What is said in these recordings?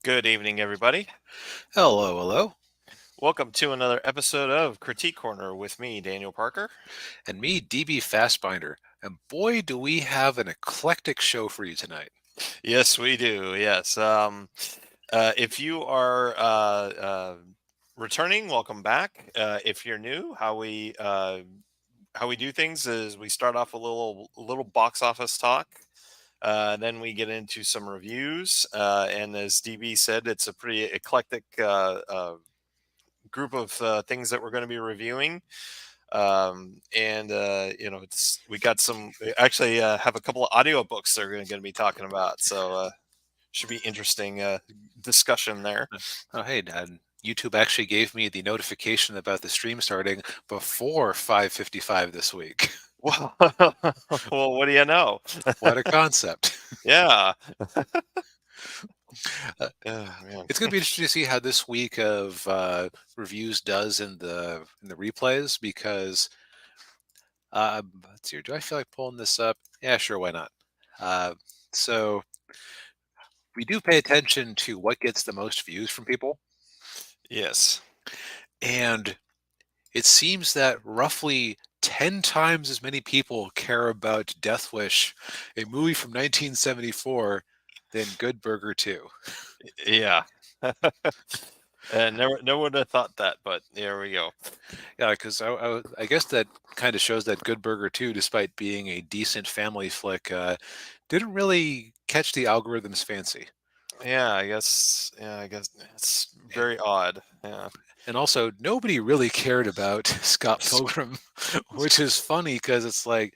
Good evening, everybody. Hello, hello. Welcome to another episode of Critique Corner with me, Daniel Parker. And me, DB Fastbinder. And boy, do we have an eclectic show for you tonight. Yes, we do. Yes. If you are returning, welcome back. If you're new, how we do things is we start off a little box office talk. Then we get into some reviews, and as DB said, it's a pretty eclectic group of things that we're going to be reviewing. And it's we got some we actually have a couple of audiobooks that we're going to be talking about, so should be interesting discussion there. Oh, hey, Dad. YouTube actually gave me the notification about the stream starting before 5:55 this week. Well, well, what do you know? What a concept. Yeah. Uh, Oh, man. it's going to be interesting to see how this week of reviews does in the replays because let's see, do I feel like pulling this up? Yeah, sure, why not? Uh, so we do pay attention to what gets the most views from people. Yes. And it seems that roughly 10 times as many people care about Death Wish, a movie from 1974, than Good Burger 2. Yeah. And never would have thought that, but there we go. Yeah, because I guess that kind of shows that Good Burger 2, despite being a decent family flick, didn't really catch the algorithm's fancy. Yeah, I guess it's And, very odd. Yeah. and also, nobody really cared about Scott Pilgrim, which is funny because it's like,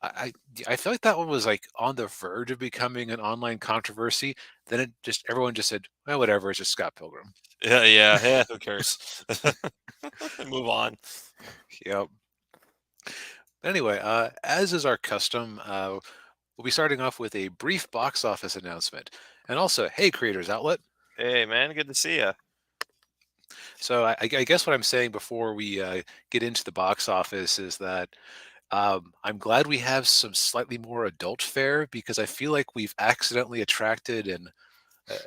I I feel like that one was like on the verge of becoming an online controversy. Then everyone just said, well, whatever, it's just Scott Pilgrim. Yeah, who cares? Move on. Yep. But anyway, as is our custom, we'll be starting off with a brief box office announcement, and also, hey, Creators Outlet. Hey, man, good to see you. So I guess what I'm saying before we get into the box office is that I'm glad we have some slightly more adult fare because I feel like we've accidentally attracted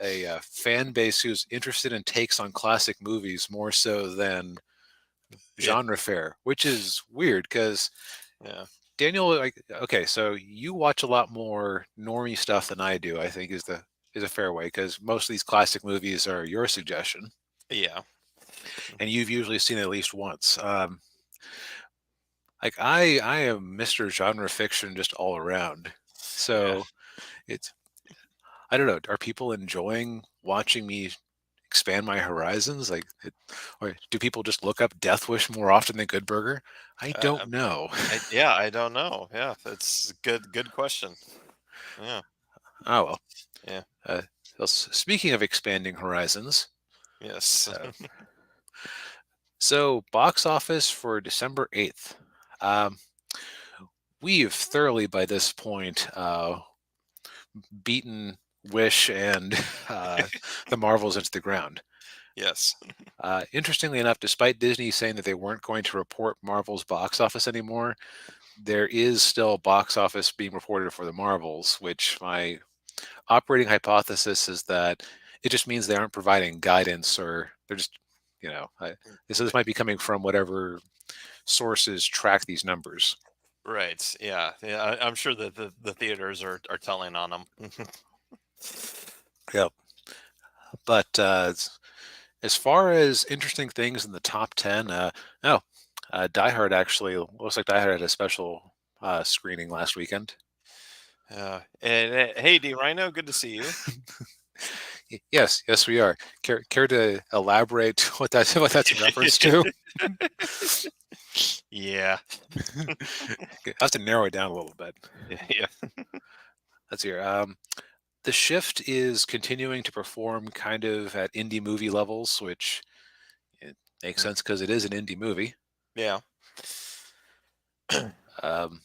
a fan base who's interested in takes on classic movies more so than Yeah, genre fare, which is weird because yeah, Daniel, like, okay, so you watch a lot more normie stuff than I do. I think is a fair way because most of these classic movies are your suggestion, yeah, and you've usually seen it at least once. Like I am Mr. Genre Fiction just all around. yeah. So it's I don't know. Are people enjoying watching me expand my horizons? Or do people just look up Death Wish more often than Good Burger? I don't Uh, know. I don't know. Yeah, that's a good question. Yeah, Oh well. yeah, Uh, Speaking of expanding horizons, yes, uh, so box office for December 8th. Um, we've thoroughly by this point beaten Wish and the Marvels into the ground. yes, Interestingly enough, despite Disney saying that they weren't going to report Marvel's box office anymore, there is still box office being reported for the Marvels, which my operating hypothesis is that it just means they aren't providing guidance or they're just, this might be coming from whatever sources track these numbers. right. Yeah. I'm sure that the theaters are telling on them. Yep. But as far as interesting things in the top 10, no, Die Hard actually looks like Die Hard had a special screening last weekend. Yeah. And hey, D Rhino, good to see you. Yes, we are. Care to elaborate what that's in reference to? Yeah, I have to narrow it down a little bit. yeah, Let's hear. The Shift is continuing to perform kind of at indie movie levels, which it makes sense because it is an indie movie. yeah. Um,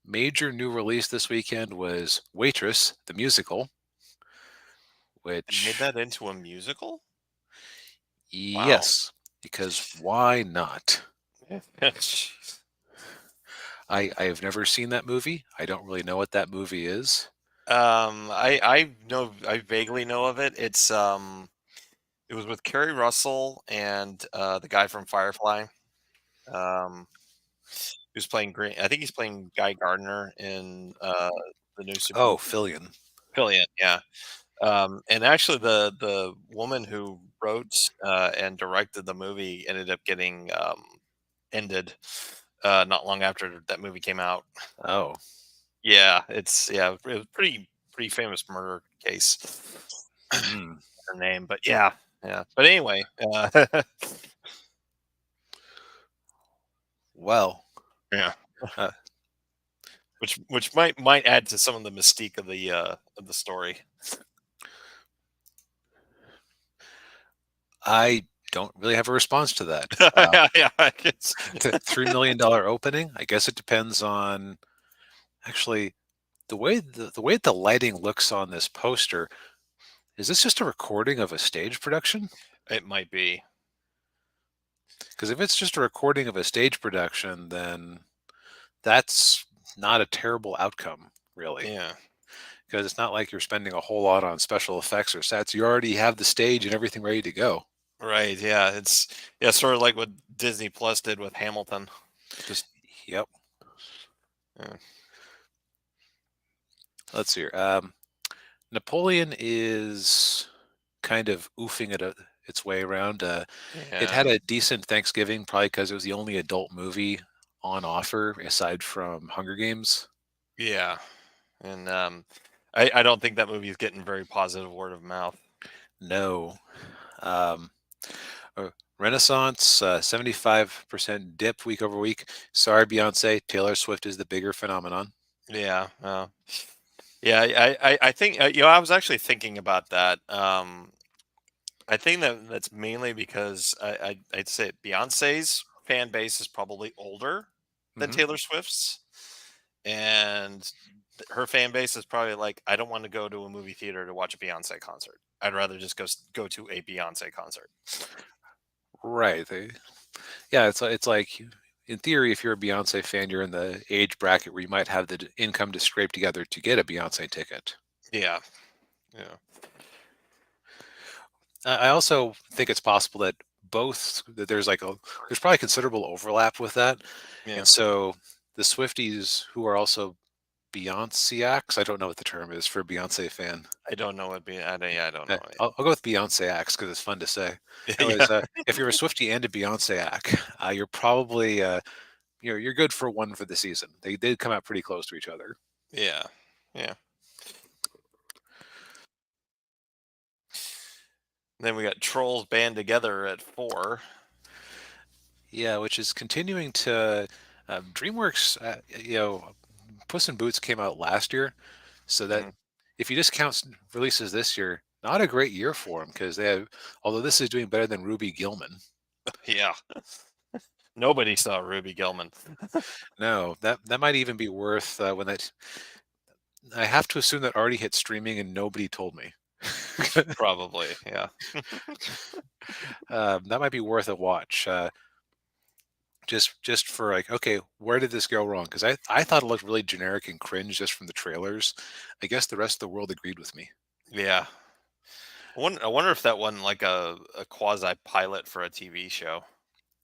Major new release this weekend was Waitress, the musical, I made which, that into a musical. Wow. yes, because why not? Jeez. I have never seen that movie. I don't really know what that movie is. I vaguely know of it. It was with Kerry Russell and the guy from Firefly. Um, he was playing Green. I think he's playing Guy Gardner in the new Superman. Oh, Fillion. Fillion, yeah. And actually, the woman who wrote and directed the movie ended up getting ended not long after that movie came out. Oh. Yeah, it was pretty famous murder case. Hmm. Her name, but yeah, yeah. But anyway, Well, yeah, uh, which might add to some of the mystique of the story. I don't really have a response to that. Yeah, yeah, I guess. The $3 million opening. I guess it depends on actually the way the lighting looks on this poster. Is this just a recording of a stage production? It might be. Because if it's just a recording of a stage production, then that's not a terrible outcome, really. Yeah, Because it's not like you're spending a whole lot on special effects or sets. You already have the stage and everything ready to go. right. Yeah, yeah, sort of like what Disney Plus did with Hamilton. Just Yep. yeah, Let's see here. Napoleon is kind of oofing its way around. It yeah, had a decent Thanksgiving, probably because it was the only adult movie on offer aside from Hunger Games. yeah. And I don't think that movie is getting very positive word of mouth. No. Um, Renaissance, 75% dip week over week. Sorry, Beyonce. Taylor Swift is the bigger phenomenon. Yeah, yeah. I think I was actually thinking about that. I think that's mainly because I'd say Beyonce's fan base is probably older than Hmm. Taylor Swift's, and her fan base is probably like, I don't want to go to a movie theater to watch a Beyonce concert. I'd rather just go to a Beyonce concert. Right. Yeah, it's like in theory, if you're a Beyonce fan, you're in the age bracket where you might have the income to scrape together to get a Beyonce ticket. Yeah, yeah, I also think it's possible that there's probably considerable overlap with that, yeah. and so the Swifties who are also Beyonceacs, I don't know what the term is for a Beyonce fan. I don't know what be. I don't know. I'll go with Beyonceacs because it's fun to say. Yeah, Anyways, if you're a Swiftie and a Beyonceac, you're probably you're good for one for the season. They did come out pretty close to each other. yeah, yeah. Then we got Trolls Band Together at 4. Yeah, which is continuing to DreamWorks. Puss in Boots came out last year, so that Mhm. if you just count releases this year, not a great year for them because they have. Although this is doing better than Ruby Gilman. Yeah, nobody saw Ruby Gilman. No, that might even be worth when that. I have to assume that already hit streaming and nobody told me. Probably, yeah, That might be worth a watch. Just for like, okay, where did this go wrong? Because I thought it looked really generic and cringe just from the trailers. I guess the rest of the world agreed with me. yeah. I wonder if that wasn't like a quasi pilot for a TV show.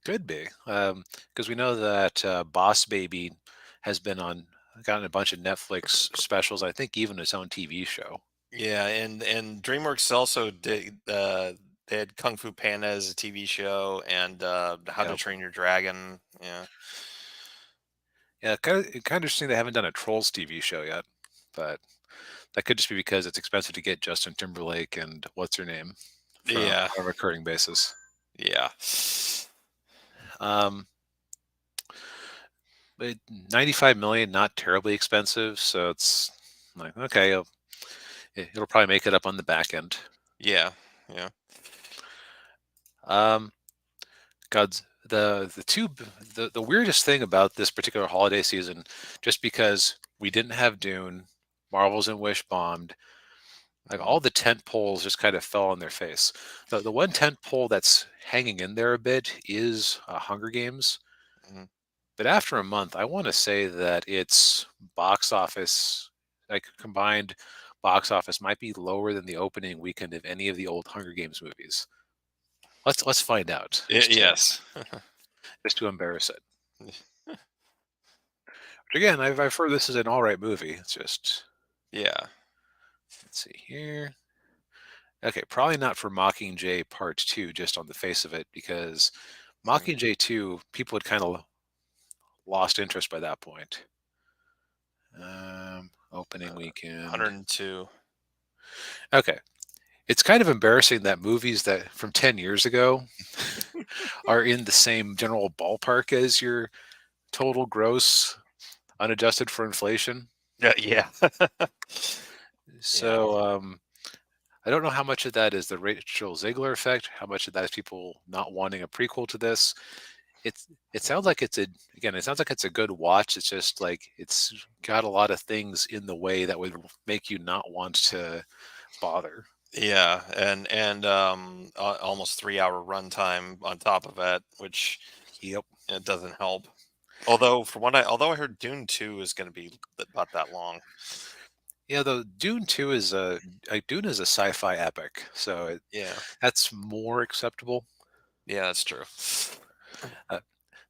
Could be, because we know that Boss Baby has been on gotten a bunch of Netflix specials. I think even its own TV show. Yeah, and DreamWorks also did. They had Kung Fu Panda as a TV show, and How to Yep. Train Your Dragon. Yeah, Yeah, kind of interesting they haven't done a Trolls TV show yet, but that could just be because it's expensive to get Justin Timberlake and what's her name from yeah, on a recurring basis. yeah, Um, but 95 million, not terribly expensive, so it's like okay, it'll probably make it up on the back end. yeah, yeah. Um, God's the two the weirdest thing about this particular holiday season, just because we didn't have Dune, Marvels and Wish bombed, like Mhm, all the tent poles just kind of fell on their face. The one tent pole that's hanging in there a bit is Hunger Games, mhm. but after a month, I want to say that its box office. like combined box office might be lower than the opening weekend of any of the old Hunger Games movies. Let's find out Yes. just to embarrass it. Which again, I've heard this is an all right movie. It's just Yeah. let's see here. Okay, probably not for Mockingjay Part 2, just on the face of it, because Mm. Mockingjay 2, people had kind of lost interest by that point. Opening weekend. 102. Okay. It's kind of embarrassing that movies that from 10 years ago are in the same general ballpark as your total gross unadjusted for inflation. Yeah. Yeah. Yeah. So I don't know how much of that is the Rachel Ziegler effect, how much of that is people not wanting a prequel to this. It sounds like it sounds like it's a good watch. It's just like it's got a lot of things in the way that would make you not want to bother. Yeah, and almost 3 hour runtime on top of that, which Yep. it doesn't help. Although I heard Dune 2 is going to be about that long. Yeah, though Dune 2 is a like Dune is a sci-fi epic, so Yeah, that's more acceptable. yeah, that's true. Uh,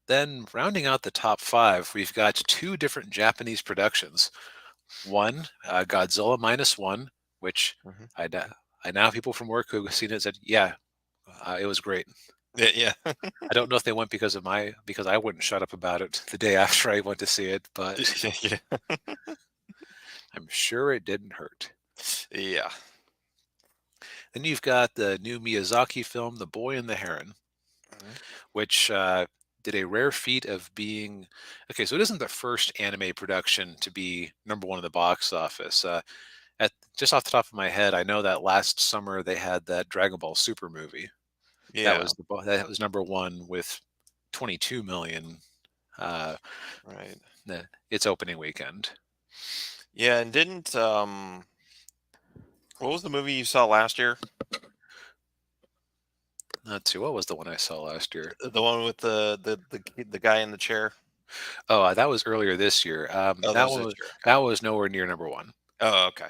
then rounding out the top five, we've got two different Japanese productions. One, Godzilla minus one, which Mhm. I da- I now have people from work who have seen it said, yeah, it was great. Yeah, yeah, I don't know if they went because I wouldn't shut up about it the day after I went to see it, but yeah, I'm sure it didn't hurt. yeah. Then you've got the new Miyazaki film, The Boy and the Heron, Mhm. which did a rare feat of being okay. So it isn't the first anime production to be number one in the box office. At just off the top of my head, I know that last summer they had that Dragon Ball Super movie Yeah, that was number one with 22 million. Uh, right. its opening weekend. Yeah, and didn't what was the movie you saw last year? Let's see, what was the one I saw last year? The one with the guy in the chair. Oh, that was earlier this year. Oh, that was this year. Okay. That was nowhere near number one. Oh, okay.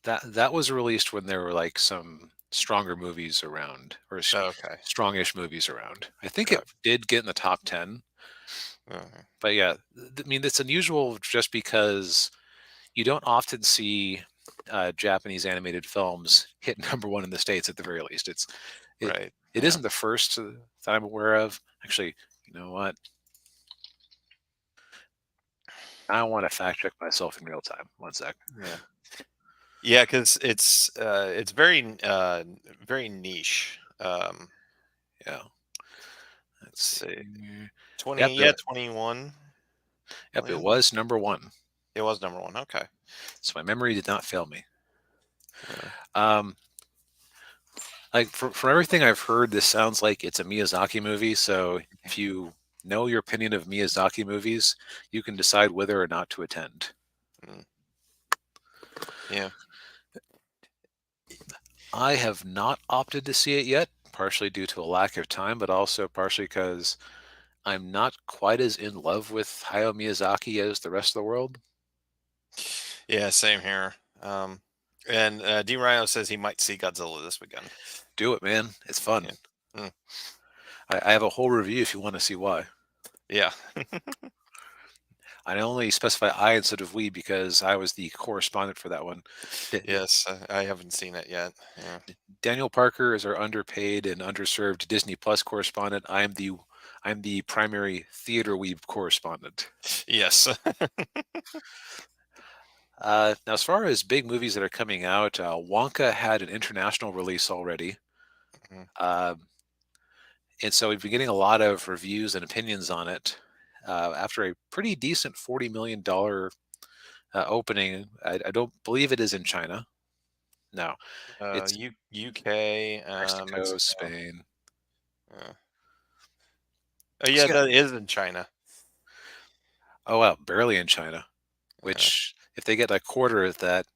That was released when there were like some stronger movies around or Okay. strongish movies around. I think it Gotcha. did get in the top 10, Mhm. but yeah, I mean it's unusual just because you don't often see Japanese animated films hit number one in the states at the very least. It Right. it Yeah. isn't the first that I'm aware of. Actually, you know what? I want to fact check myself in real time. One sec. Yeah. Yeah, because it's very very niche. Yeah, let's Let's see. see. Here. Yep, 20, yeah, 21 yep, it million. was number one. It was number one. Okay. So my memory did not fail me. Yeah. Um, like from everything I've heard, this sounds like it's a Miyazaki movie. So if you know your opinion of Miyazaki movies, you can decide whether or not to attend. Mm, yeah. I have not opted to see it yet, partially due to a lack of time, but also partially because I'm not quite as in love with Hayao Miyazaki as the rest of the world. Yeah. Same here. And D. Ryo says he might see Godzilla this weekend. Do it, man. It's fun. Yeah. Mm, I have a whole review if you want to see why. yeah. I only specify I instead of we because I was the correspondent for that one. Yes. I haven't seen it yet. Yeah. Daniel Parker is our underpaid and underserved Disney Plus correspondent. I'm the primary theater weeb correspondent. Yes. Now, as far as big movies that are coming out, Wonka had an international release already, Mhm. uh, and so we've been getting a lot of reviews and opinions on it. After a pretty decent $40 million opening, I don't believe it is in China. No, it's UK, Mexico, Mexico. Spain. Uh, oh yeah, So yeah, that is in China. oh wow, barely in China. Uh, Which, if they get a quarter of that,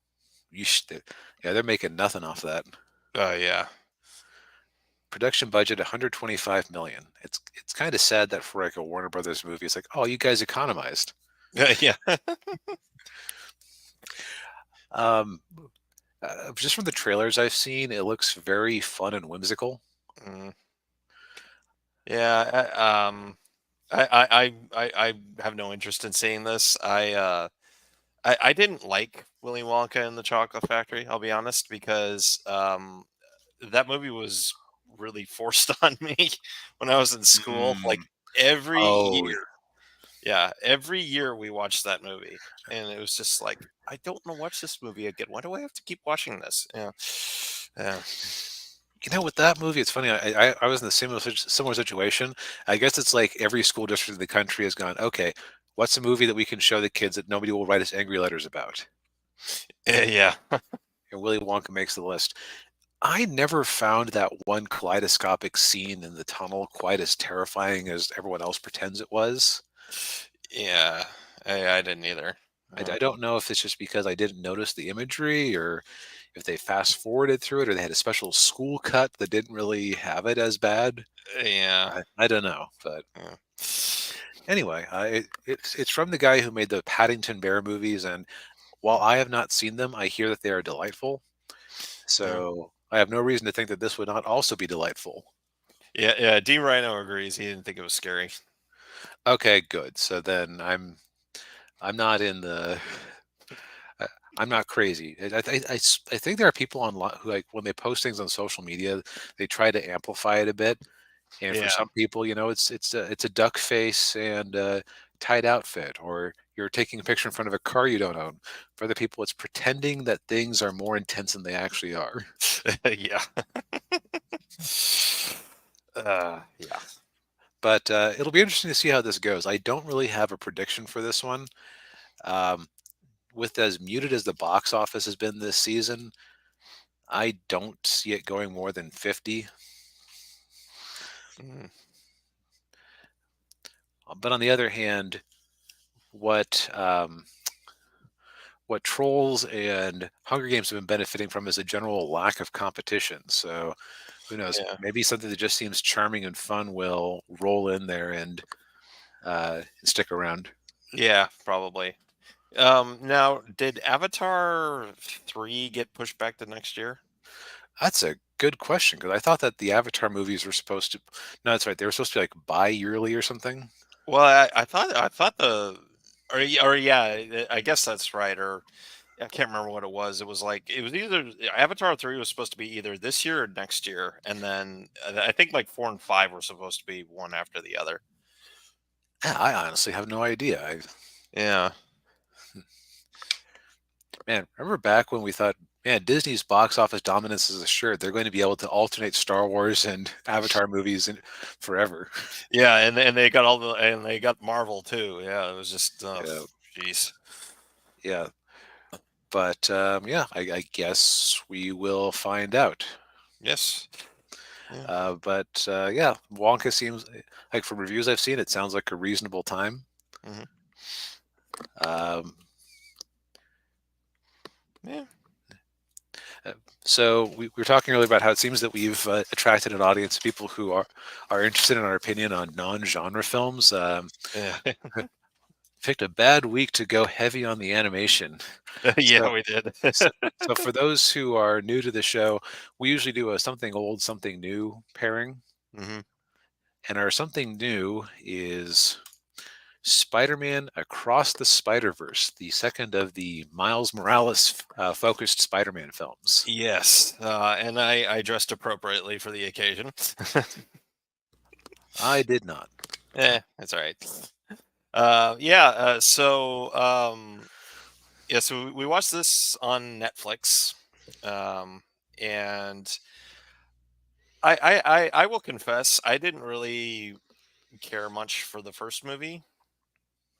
yeah, they're making nothing off that. oh yeah. Production budget 125 million. It's kind of sad that for like a Warner Brothers movie, it's like, oh, you guys economized. Yeah. Um, just from the trailers I've seen, it looks very fun and whimsical. Mm. Yeah. I have no interest in seeing this. I didn't like Willy Wonka and the Chocolate Factory. I'll be honest, because that movie was really forced on me when I was in school. Like Mm. every Oh, year, yeah, every year we watched that movie, and it was just like, I don't want to watch this movie again. Why do I have to keep watching this? Yeah, yeah, with that movie, it's funny. I was in the similar situation. I guess it's like every school district in the country has gone, okay, what's a movie that we can show the kids that nobody will write us angry letters about? yeah, And Willy Wonka makes the list. I never found that one kaleidoscopic scene in the tunnel quite as terrifying as everyone else pretends it was. yeah. I didn't either. I don't know if it's just because I didn't notice the imagery or if they fast forwarded through it or they had a special school cut that didn't really have it as bad. Yeah. I don't know. But Yeah. anyway, it's from the guy who made the Paddington Bear movies. And while I have not seen them, I hear that they are delightful. Yeah. So I have no reason to think that this would not also be delightful. Yeah, yeah. D Rhino agrees. He didn't think it was scary. Okay, good. So then I'm not in the I- I'm not crazy. I think there are people online who like when they post things on social media, they try to amplify it a bit. And for Yeah, some people, it's a duck face and a tight outfit, or you're taking a picture in front of a car you don't own. For other people, it's pretending that things are more intense than they actually are. yeah. Yeah. But it'll be interesting to see how this goes. I don't really have a prediction for this one. Um, with as muted as the box office has been this season, I don't see it going more than 50. Mm, But on the other hand, what what Trolls and Hunger Games have been benefiting from is a general lack of competition. So who knows? yeah. Maybe something that just seems charming and fun will roll in there and stick around. Yeah, probably. Now, did Avatar 3 get pushed back to next year? That's a good question because I thought that the Avatar movies were supposed to. No, that's right. They were supposed to be like bi-yearly or something. Well, I thought or yeah, I guess that's right. Or I can't remember what it was. It was like it was either Avatar 3 was supposed to be either this year or next year, and then I think like 4 and 5 were supposed to be one after the other. Yeah, I honestly have no idea. Yeah. Man, remember back when we thought, man, Disney's box office dominance is assured. They're going to be able to alternate Star Wars and Avatar movies forever. Yeah, and they got and they got Marvel too. Yeah, it was just Yeah, jeez. yeah. But yeah, I guess we will find out. Yes. Yeah. But yeah, Wonka seems like from reviews I've seen, it sounds like a reasonable time. Hmm. Um, Yeah. uh, so we were talking earlier about how it seems that we've attracted an audience of people who are interested in our opinion on non-genre films. Yeah. Picked a bad week to go heavy on the animation. Yeah, So, we did. so for those who are new to the show, we usually do a something old, something new pairing, Hmm. and our something new is Spider-Man Across the Spiderverse, the second of the Miles Morales focused Spider-Man films. Yes, and I dressed appropriately for the occasion. I did not. That's all right. Yeah. Yeah. So we watched this on Netflix, and I will confess I didn't really care much for the first movie.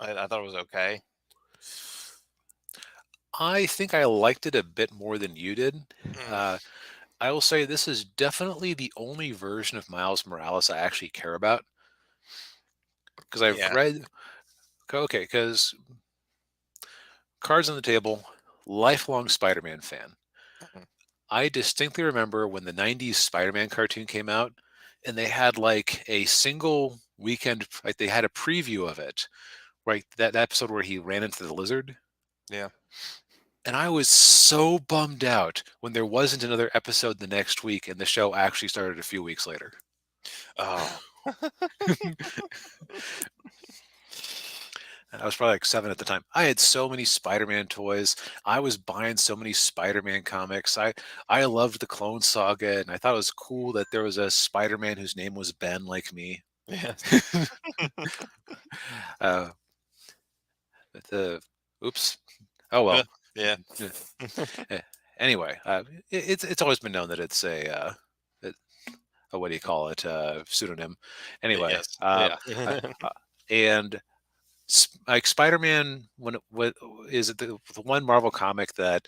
I thought it was okay. I think I liked it a bit more than you did. Mm, Uh, I will say this is definitely the only version of Miles Morales I actually care about because I've yeah. read. Okay, because cards on the table, lifelong Spider-Man fan. Mhm. I distinctly remember when the 90s Spider-Man cartoon came out and they had like a single weekend, like they had a preview of it right? That episode where he ran into the lizard. Yeah. And I was so bummed out when there wasn't another episode the next week and the show actually started a few weeks later. Oh. I was probably like 7 at the time. I had so many Spider-Man toys. I was buying so many Spider-Man comics. I loved the Clone Saga, and I thought it was cool that there was a Spider-Man whose name was Ben, like me. Yeah. uh, the oops. Oh well. Yeah. Eh, eh, Anyway, it's always been known that it's a what do you call it, pseudonym. Anyway, Yes. Yeah. uh, and like Spider-Man, when what is it the one Marvel comic that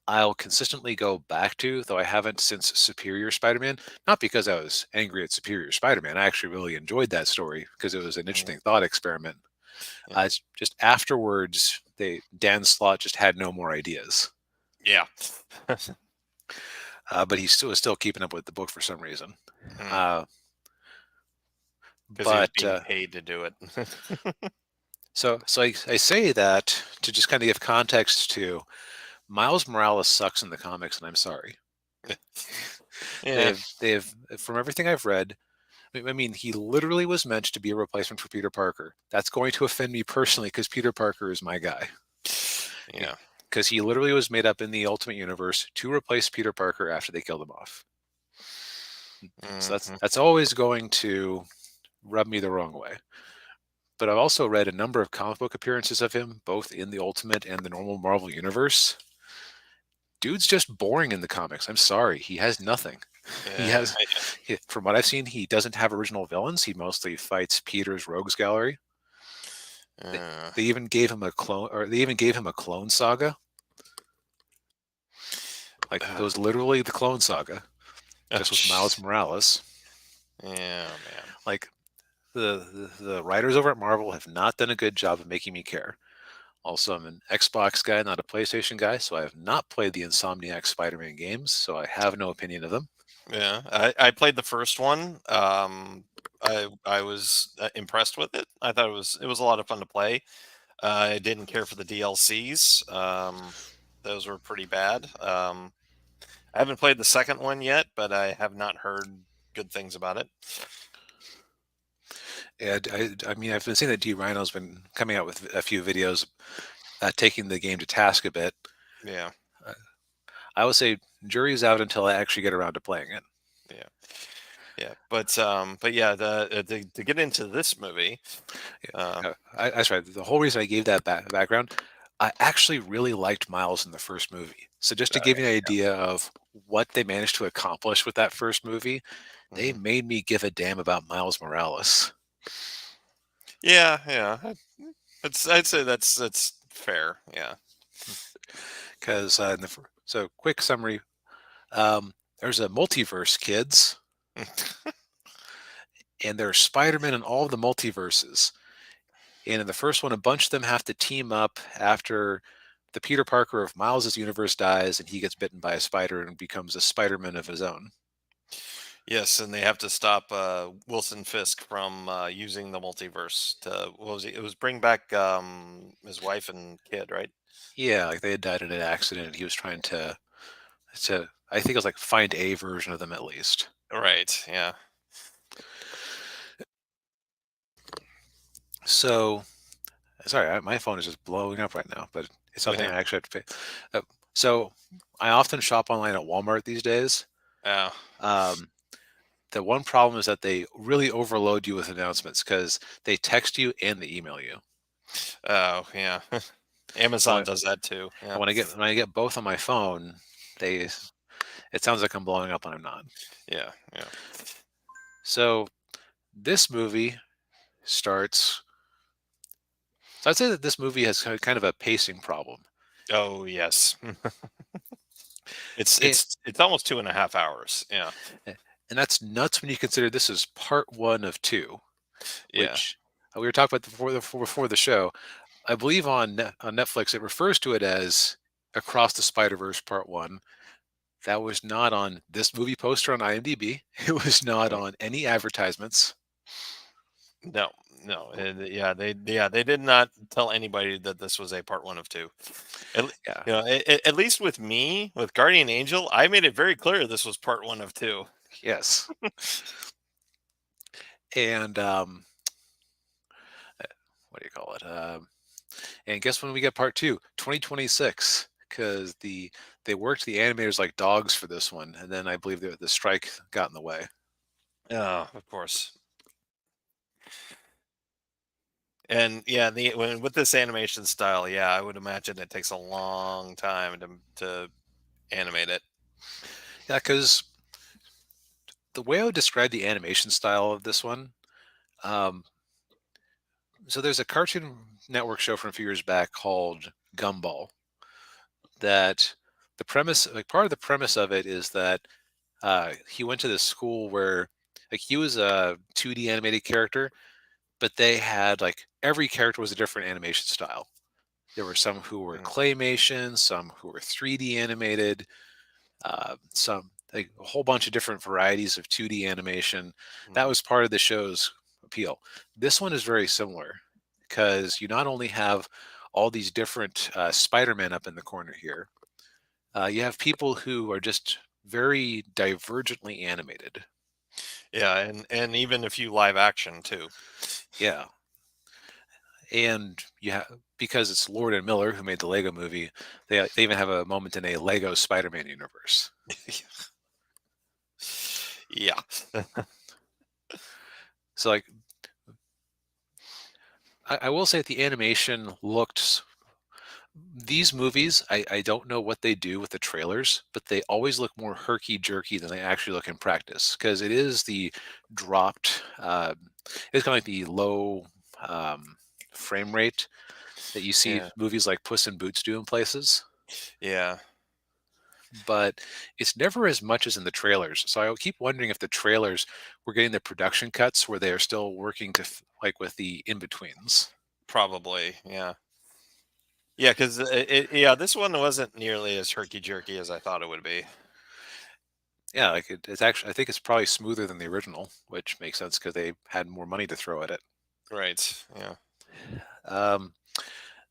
I'll consistently go back to, though I haven't since Superior Spider-Man. Not because I was angry at Superior Spider-Man. I actually really enjoyed that story because it was an Mm, interesting thought experiment. yeah. It's just afterwards, Dan Slott just had no more ideas, Yeah. but he still was still keeping up with the book for some reason. Mm, Uh, 'cause he was but being paid to do it. I say that to just kind of give context to Miles Morales sucks in the comics, and I'm sorry. Yeah. They've from everything I've read. I mean, he literally was meant to be a replacement for Peter Parker. That's going to offend me personally because Peter Parker is my guy. Yeah. Because he literally was made up in the Ultimate Universe to replace Peter Parker after they killed him off. So Mhm. that's always going to rub me the wrong way. But I've also read a number of comic book appearances of him, both in the Ultimate and the normal Marvel Universe. Dude's just boring in the comics. I'm sorry. He has nothing. He Yeah. has, from what I've seen, he doesn't have original villains. He mostly fights Peter's rogues gallery. They, Uh, they even gave him a clone, or they even gave him a clone saga. Like it uh, was literally the clone saga, oh, just with Miles jeez. Morales. Yeah, man. Like the writers over at Marvel have not done a good job of making me care. Also, I'm an Xbox guy, not a PlayStation guy, so I have not played the Insomniac Spider-Man games, so I have no opinion of them. Yeah, I played the first one. I was impressed with it. I thought it was a lot of fun to play. I didn't care for the DLCs. Those were pretty bad. I haven't played the second one yet, but I have not heard good things about it. And I mean, I've been seeing that D Rhino's been coming out with a few videos taking the game to task a bit. Yeah, Uh, I would say jury's out until I actually get around to playing it. yeah, yeah. But yeah, to get into this movie, Yeah. um, That's right. The whole reason I gave that background, I actually really liked Miles in the first movie. So just to uh, give you an idea of what they managed to accomplish with that first movie, they mhm. made me give a damn about Miles Morales. Yeah, yeah. I'd say that's fair. Yeah. Because so quick summary, there's a multiverse, kids, and there's Spider-Man in all of the multiverses. And in the first one, a bunch of them have to team up after the Peter Parker of Miles's universe dies, and he gets bitten by a spider and becomes a Spider-Man of his own. Yes, and they have to stop Wilson Fisk from using the multiverse to what was he? It was bring back his wife and kid, right? Yeah, like they had died in an accident, and he was trying to I think it was like find a version of them at least. Right. Yeah. So sorry, my phone is just blowing up right now, but it's something Yeah. I actually have to pay. So I often shop online at Walmart these days. Oh. Um, the one problem is that they really overload you with announcements because they text you and they email you. Oh. Yeah. And Amazon does that too. Yeah. when I get both on my phone, they it sounds like I'm blowing up and I'm not. Yeah. Yeah. So this movie starts. So I'd say that this movie has kind of a pacing problem. Oh yes. It's It, it's it's almost 2.5 hours. Yeah. and that's nuts when you consider this is part one of two, Yeah. which we were talking about before the show. I believe on Netflix it refers to it as Across the Spider-Verse Part One. That was not on this movie poster on IMDb. It was not Mm. on any advertisements. No, no, and they did not tell anybody that this was a part one of two. Yeah. At least with me, with Guardian Angel, I made it very clear this was part one of two. Yes. And what do you call it? And guess when we get part two? 2026, because they worked the animators like dogs for this one, and then I believe the strike got in the way. Of course. And yeah, with this animation style, yeah, I would imagine it takes a long time to animate it. Yeah, because the way I would describe the animation style of this one, um, so there's a Cartoon Network show from a few years back called Gumball. That the premise, like part of the premise of it, is that he went to this school where, like, he was a 2D animated character, but they had like every character was a different animation style. There were some who were Mm, claymation, some who were 3D animated, some like a whole bunch of different varieties of 2D animation. That mm. was part of the show's appeal. This one is very similar because you not only have all these different Spider-Man up in the corner here, you have people who are just very divergently animated. Yeah, and even a few live action too. Yeah, and you have, because it's Lord and Miller who made the Lego movie. They even have a moment in a Lego Spider-Man universe. Yeah. So like I will say that the animation looked, these movies, I don't know what they do with the trailers, but they always look more herky jerky than they actually look in practice because it is the dropped, it's kind of like the low um, frame rate that you see Yeah. movies like Puss in Boots do in places, Yeah. but it's never as much as in the trailers. So I keep wondering if the trailers were getting the production cuts where they are still working to like with the in betweens. Probably. Yeah. Yeah, because yeah, this one wasn't nearly as herky jerky as I thought it would be. Yeah, like it's actually, I think it's probably smoother than the original, which makes sense because they had more money to throw at it. Right. Yeah. Um,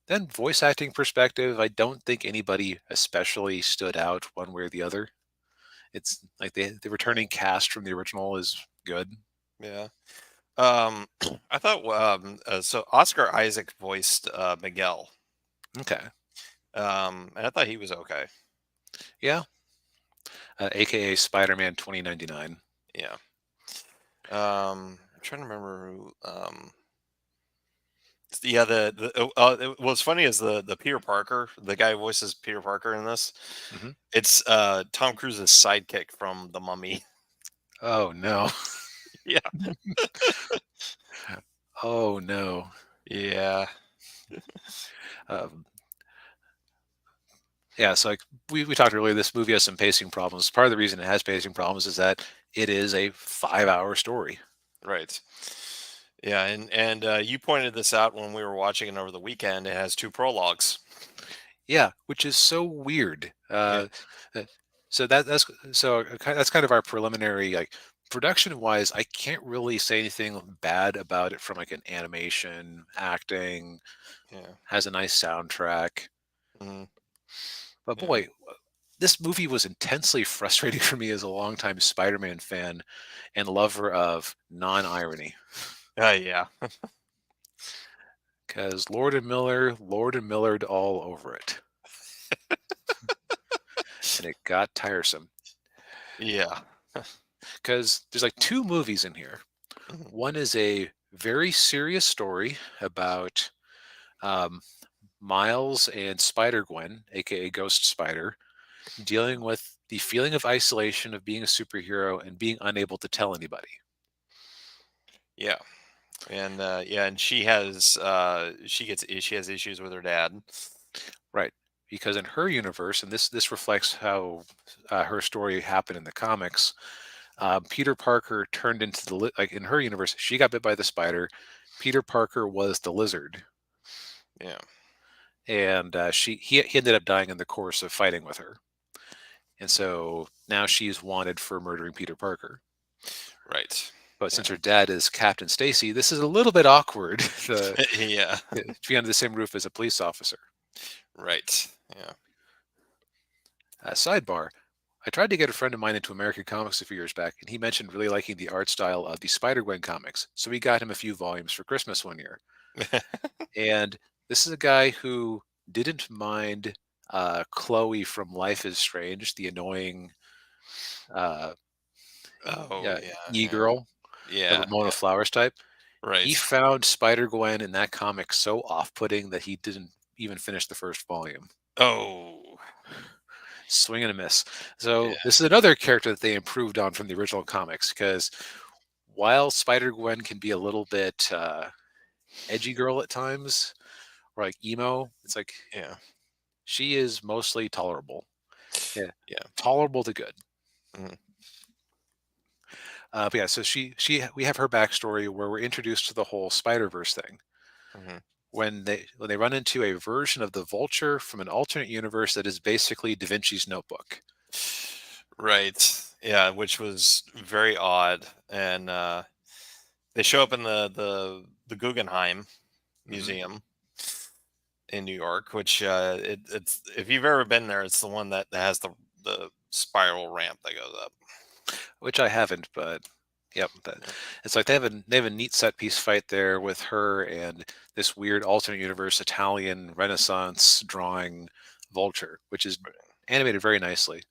then voice acting perspective, I don't think anybody especially stood out one way or the other. It's like the Yeah. returning cast from the original is good. Yeah. I thought so. Oscar Isaac voiced Miguel, Okay, and I thought he was okay. yeah, aka Spider-Man 2099. Yeah. I'm trying to remember who. Yeah, what's funny is the Peter Parker, the guy who voices Peter Parker in this. Hmm. It's Tom Cruise's sidekick from The Mummy. Oh no, Yeah. oh no. Yeah. Um, yeah, so like we talked earlier, this movie has some pacing problems. Part of the reason it has pacing problems is that it is a 5 hour story. Right. Yeah, and you pointed this out when we were watching it over the weekend. It has two prologues. Yeah, which is so weird. Yeah. Uh, so that's kind of our preliminary, like, production wise. I can't really say anything bad about it from like an animation, acting. Yeah. Has a nice soundtrack, Mhm. but Yeah. boy, this movie was intensely frustrating for me as a longtime Spider-Man fan and lover of non-irony. Yeah. Because Lord and Millard all over it, and it got tiresome. Yeah. Because there's like two movies in here. Mhm. One is a very serious story about um, Miles and Spider Gwen, aka Ghost Spider, dealing with the feeling of isolation of being a superhero and being unable to tell anybody. Yeah. And yeah, and she has issues with her dad. Right. Because in her universe, and this reflects how her story happened in the comics, Peter Parker turned into like in her universe, she got bit by the spider. Peter Parker was the lizard, Yeah. and he ended up dying in the course of fighting with her. And so now she's wanted for murdering Peter Parker. Right. But since Yeah. her dad is Captain Stacy, this is a little bit awkward Yeah. to be under the same roof as a police officer. Right. Yeah. Sidebar: I tried to get a friend of mine into American comics a few years back, and he mentioned really liking the art style of the Spider-Gwen comics. So we got him a few volumes for Christmas one year. And this is a guy who didn't mind Chloe from Life is Strange, the annoying uh, Oh yeah, yeah. Yeah. e-girl, the Yeah. Ramona Yeah. Flowers type. He Right. found Spider-Gwen in that comic so off-putting that he didn't even finish the first volume. Oh. Swing and a miss. So Yeah. this is another character that they improved on from the original comics, because while Spider-Gwen can be a little bit edgy girl at times, or like emo, it's like Yeah. she is mostly tolerable. Yeah, Yeah. tolerable to good. Mhm. But yeah, so we have her backstory where we're introduced to the whole Spider-Verse thing. Mhm. When they run into a version of the Vulture from an alternate universe that is basically Da Vinci's Notebook. Right. Yeah, which was very odd, and they show up in the Guggenheim Hmm. Museum in New York, which it's if you've ever been there, it's the one that has the spiral ramp that goes up. Which I haven't, but yep, it's like they have a neat set piece fight there with her and this weird alternate universe Italian Renaissance drawing Vulture, which is animated very nicely.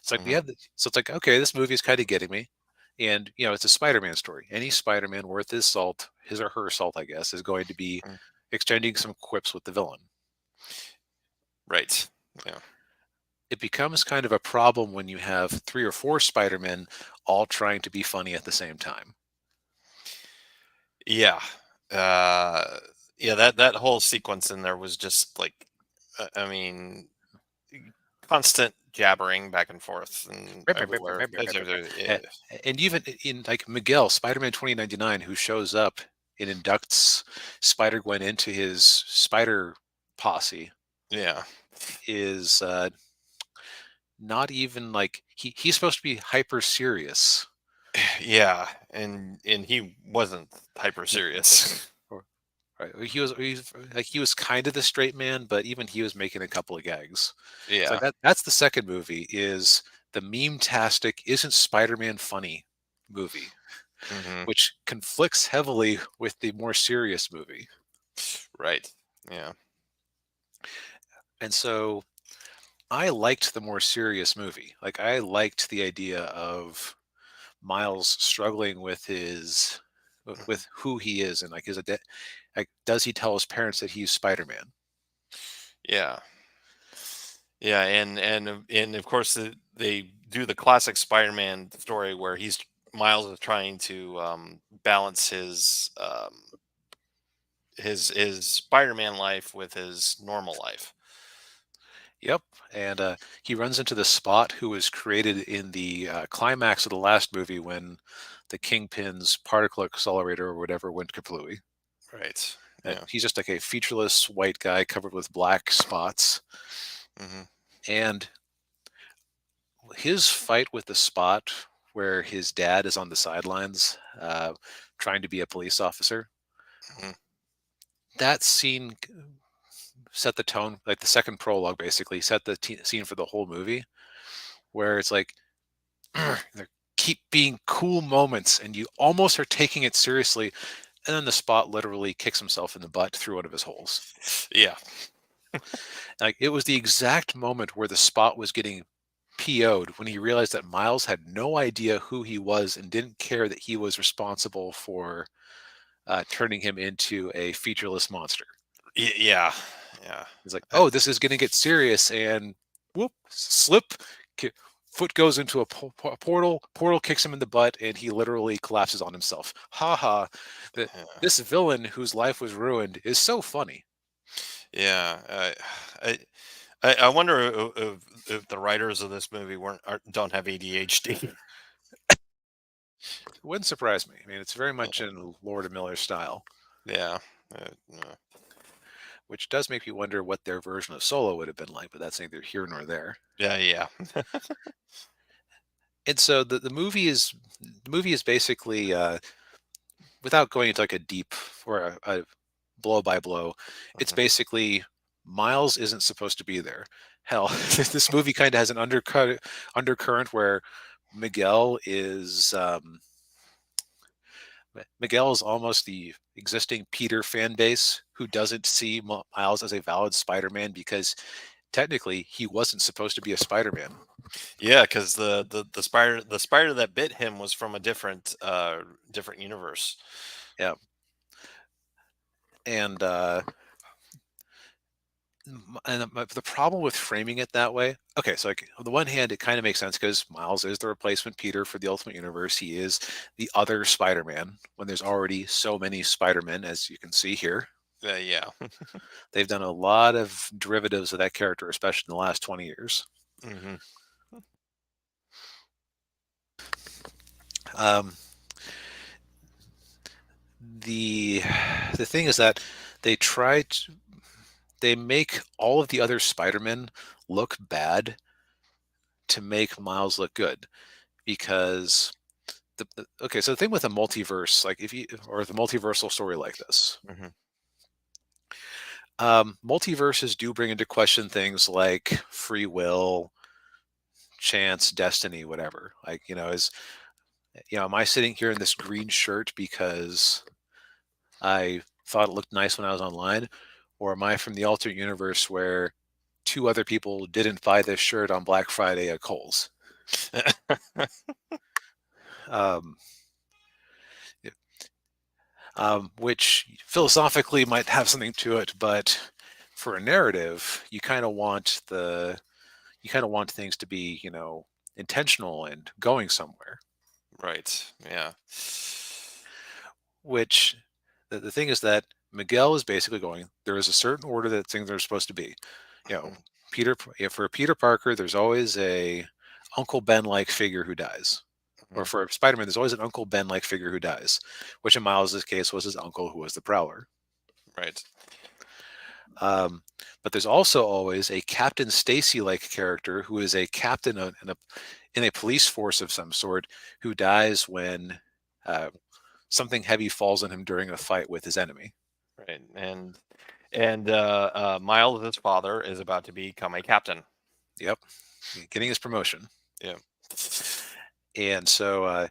It's like we Hmm. have so it's like, okay, this movie is kind of getting me, and it's a Spider-Man story. Any Spider-Man worth his salt, his or her salt, I guess, is going to be exchanging some quips with the villain. Right. Yeah. It becomes kind of a problem when you have three or four Spider-Men all trying to be funny at the same time. Yeah. Uh, yeah. That whole sequence in there was just like, I mean, constant jabbering back and forth and everywhere. A- Yeah. And even in like Miguel, Spider-Man 2099, who shows up and inducts Spider-Gwen into his Spider posse, Yeah. is not even like he's supposed to be hyper serious. Yeah, and he wasn't hyper Yeah, serious. or- right. He was kind of the straight man, but even he was making a couple of gags. It's like Yeah. that's the second movie, is the meme-tastic isn't Spider-Man funny movie, Hmm. which conflicts heavily with the more serious movie. Right. Yeah. And so I liked the more serious movie. Like, I liked the idea of Miles struggling with his with who he is, and like like, does he tell his parents that he's Spider-Man? Yeah. Yeah, and of course they do the classic Spider-Man story where he's Miles is trying to balance his Spider-Man life with his normal life. Yep. And he runs into the Spot, who was created in the climax of the last movie when the Kingpin's particle accelerator or whatever went kaplooey. Right. Yeah. He's just like a featureless white guy covered with black spots. Hmm. And his fight with the Spot, where his dad is on the sidelines trying to be a police officer, Hmm. that scene set the tone, like the second prologue basically set the scene for the whole movie, where it's like, there keep being cool moments and you almost are taking it seriously, and then the Spot literally kicks himself in the butt through one of his holes. Yeah. Like, it was the exact moment where the Spot was getting PO'd when he realized that Miles had no idea who he was and didn't care that he was responsible for turning him into a featureless monster. Yeah. Yeah. He's like, Uh, "Oh, this is going to get serious," and whoop, slip, ki- foot goes into a portal. Portal kicks him in the butt, and he literally collapses on himself. Ha ha! yeah. This villain whose life was ruined is so funny. Yeah. I, I wonder if the writers of this movie don't have ADHD. It wouldn't surprise me. I mean, it's very much in Lord of Miller style, Yeah. Yeah. which does make me wonder what their version of Solo would have been like. But that's neither here nor there. Yeah. Yeah. And so the movie is basically without going into like a deep or a blow by blow, it's Mhm. basically Miles isn't supposed to be there. Hell, this movie kind of has an undercurrent where Miguel is Miguel is almost the existing Peter fan base who doesn't see Miles as a valid Spider-Man because technically he wasn't supposed to be a Spider-Man. Yeah, because the spider that bit him was from a different universe. Yeah, and the problem with framing it that way, okay, so like on the one hand, it kind of makes sense because Miles is the replacement Peter for the Ultimate Universe. He is the other Spider-Man when there's already so many Spider-Men, as you can see here. Yeah. They've done a lot of derivatives of that character, especially in the last 20 years. Hmm. Um, the the thing is that they try to they make all of the other Spider-Men look bad to make Miles look good because okay, so the thing with a multiverse, like if you or the multiversal story like this, Hmm. multiverses do bring into question things like free will, chance, destiny, whatever. Like is am I sitting here in this green shirt because I thought it looked nice when I was online, or am I from the alternate universe where two other people didn't buy this shirt on Black Friday at Kohl's? Um, which philosophically might have something to it, but for a narrative, you kind of want things to be, intentional and going somewhere. Right. Yeah. Which the thing is that Miguel is basically going. There is a certain order that things are supposed to be. You know, Mhm. For Peter Parker, there's always a Uncle Ben like figure who dies. Or Mhm. for Spider-Man, there's always an Uncle Ben like figure who dies, which in Miles' case was his uncle who was the Prowler. Right. Um, but there's also always a Captain Stacy-like character who is a captain in a police force of some sort who dies when uh, something heavy falls on him during a fight with his enemy. Right. And Miles, his father, is about to become a captain. Yep, getting his promotion. Yeah. And so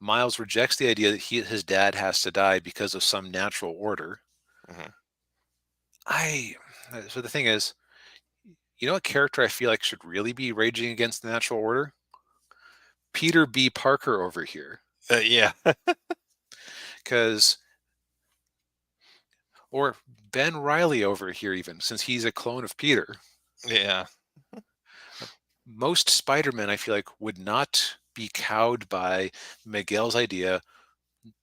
Miles rejects the idea that his dad has to die because of some natural order. Hmm. I so the thing is, what character I feel like should really be raging against the natural order? Peter B. Parker over here, Yeah. because or Ben Riley over here, even since he's a clone of Peter. Yeah. Most Spider-Men, I feel like, would not be cowed by Miguel's idea.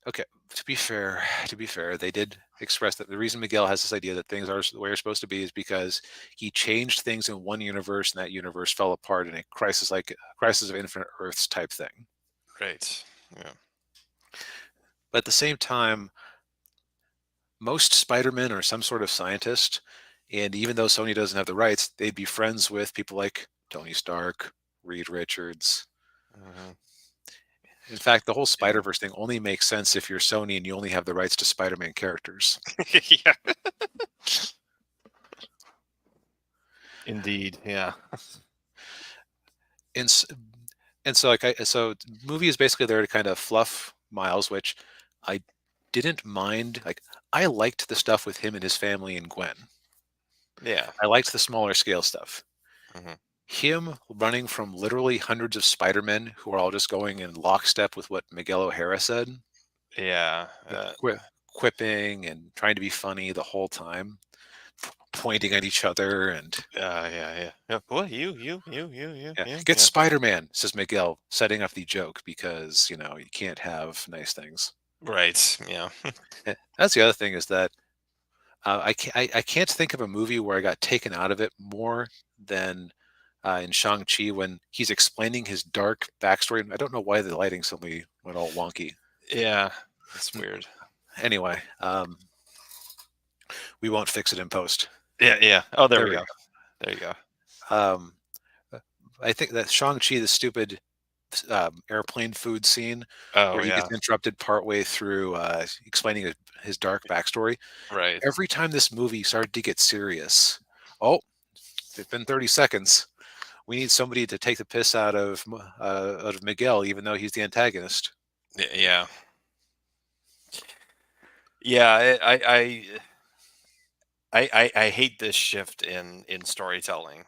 Okay, to be fair, they did express that the reason Miguel has this idea that things are the way they're supposed to be is because he changed things in one universe and that universe fell apart in a crisis of infinite Earths type thing. Right. Yeah. But at the same time, most Spider-Men are some sort of scientist, and even though Sony doesn't have the rights, they'd be friends with people like Tony Stark, Reed Richards. Hmm. In fact, the whole Yeah. Spider-Verse thing only makes sense if you're Sony and you only have the rights to Spider-Man characters. Yeah. Indeed. Yeah. And and so movie is basically there to kind of fluff Miles, which I didn't mind. Like I liked the stuff with him and his family and Gwen. Yeah. I liked the smaller scale stuff. Hmm. Him running from literally hundreds of Spider-Men who are all just going in lockstep with what Miguel O'Hara said, Yeah. quipping and trying to be funny the whole time, pointing at each other and Yeah. What? You. yeah, Yeah. get Yeah. Spider-Man, says Miguel, setting up the joke because you can't have nice things. Right. Yeah. That's the other thing is that I can't think of a movie where I got taken out of it more than in Shang-Chi when he's explaining his dark backstory. I don't know why the lighting suddenly went all wonky. Yeah. That's weird. Anyway, we won't fix it in post. Yeah. Yeah. Oh, there There we we go. go. There you go. Um, I think that Shang-Chi, the airplane food scene Oh where he yeah. gets interrupted partway through explaining his dark backstory. Right. Every time this movie started to get serious, oh, it's been 30 seconds. We need somebody to take the piss out of Miguel, even though he's the antagonist. Yeah. Yeah. I hate this shift in storytelling,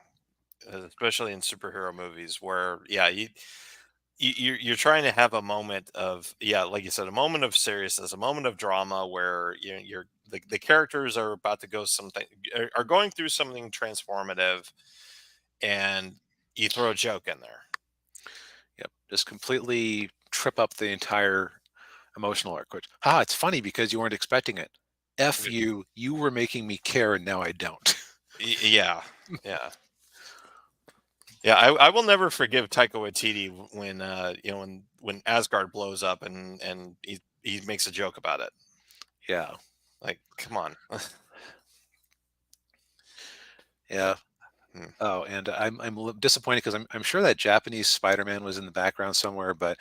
especially in superhero movies, where yeah, you're trying to have a moment of, yeah, like you said, a moment of seriousness, a moment of drama where you're the characters are about to go something, are going through something transformative, and you throw a joke in there. Yep, just completely trip up the entire emotional arc. Which, ha, it's funny because you weren't expecting it. F you, you were making me care, and now I don't. Yeah, yeah. Yeah, I will never forgive Taika Waititi when when Asgard blows up and he makes a joke about it. Yeah, Like, come on. yeah. But mm, Oh, and disappointed because I'm sure that Japanese Spider-Man was in the background somewhere, but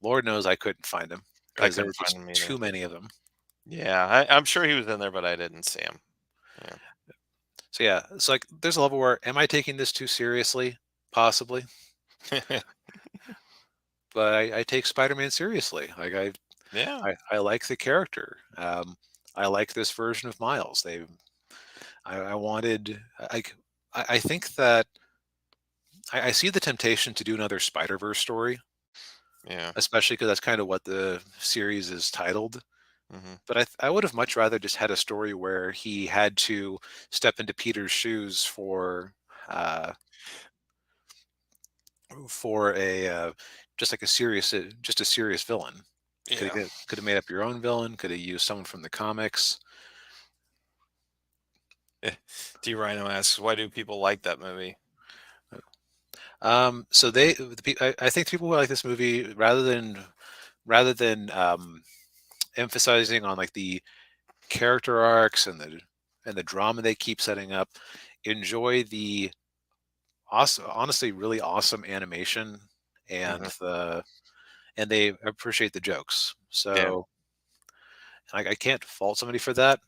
Lord knows I couldn't find him I because there couldn't were find just him either. too many of them. Yeah, I'm sure he was in there, but I didn't see him. So yeah, it's like there's a level where am I taking this too seriously? Possibly, Yeah, but I take Spider-Man seriously. Like yeah, I like the character. I like this version of Miles. I wanted I think that I see the temptation to do another Spider-Verse story, yeah. especially because that's kind of what the series is titled. Hmm. But I would have much rather just had a story where he had to step into Peter's shoes uh, for a just like a serious just a serious villain. Yeah. Could have made up your own villain. Could have used someone from the comics. D Rhino asks, why do people like that movie? So I think people who like this movie rather than emphasizing on like the character arcs and the drama they keep setting up, enjoy the awesome, honestly, really awesome animation and Hmm. they appreciate the jokes. Yeah, So I can't fault somebody for that.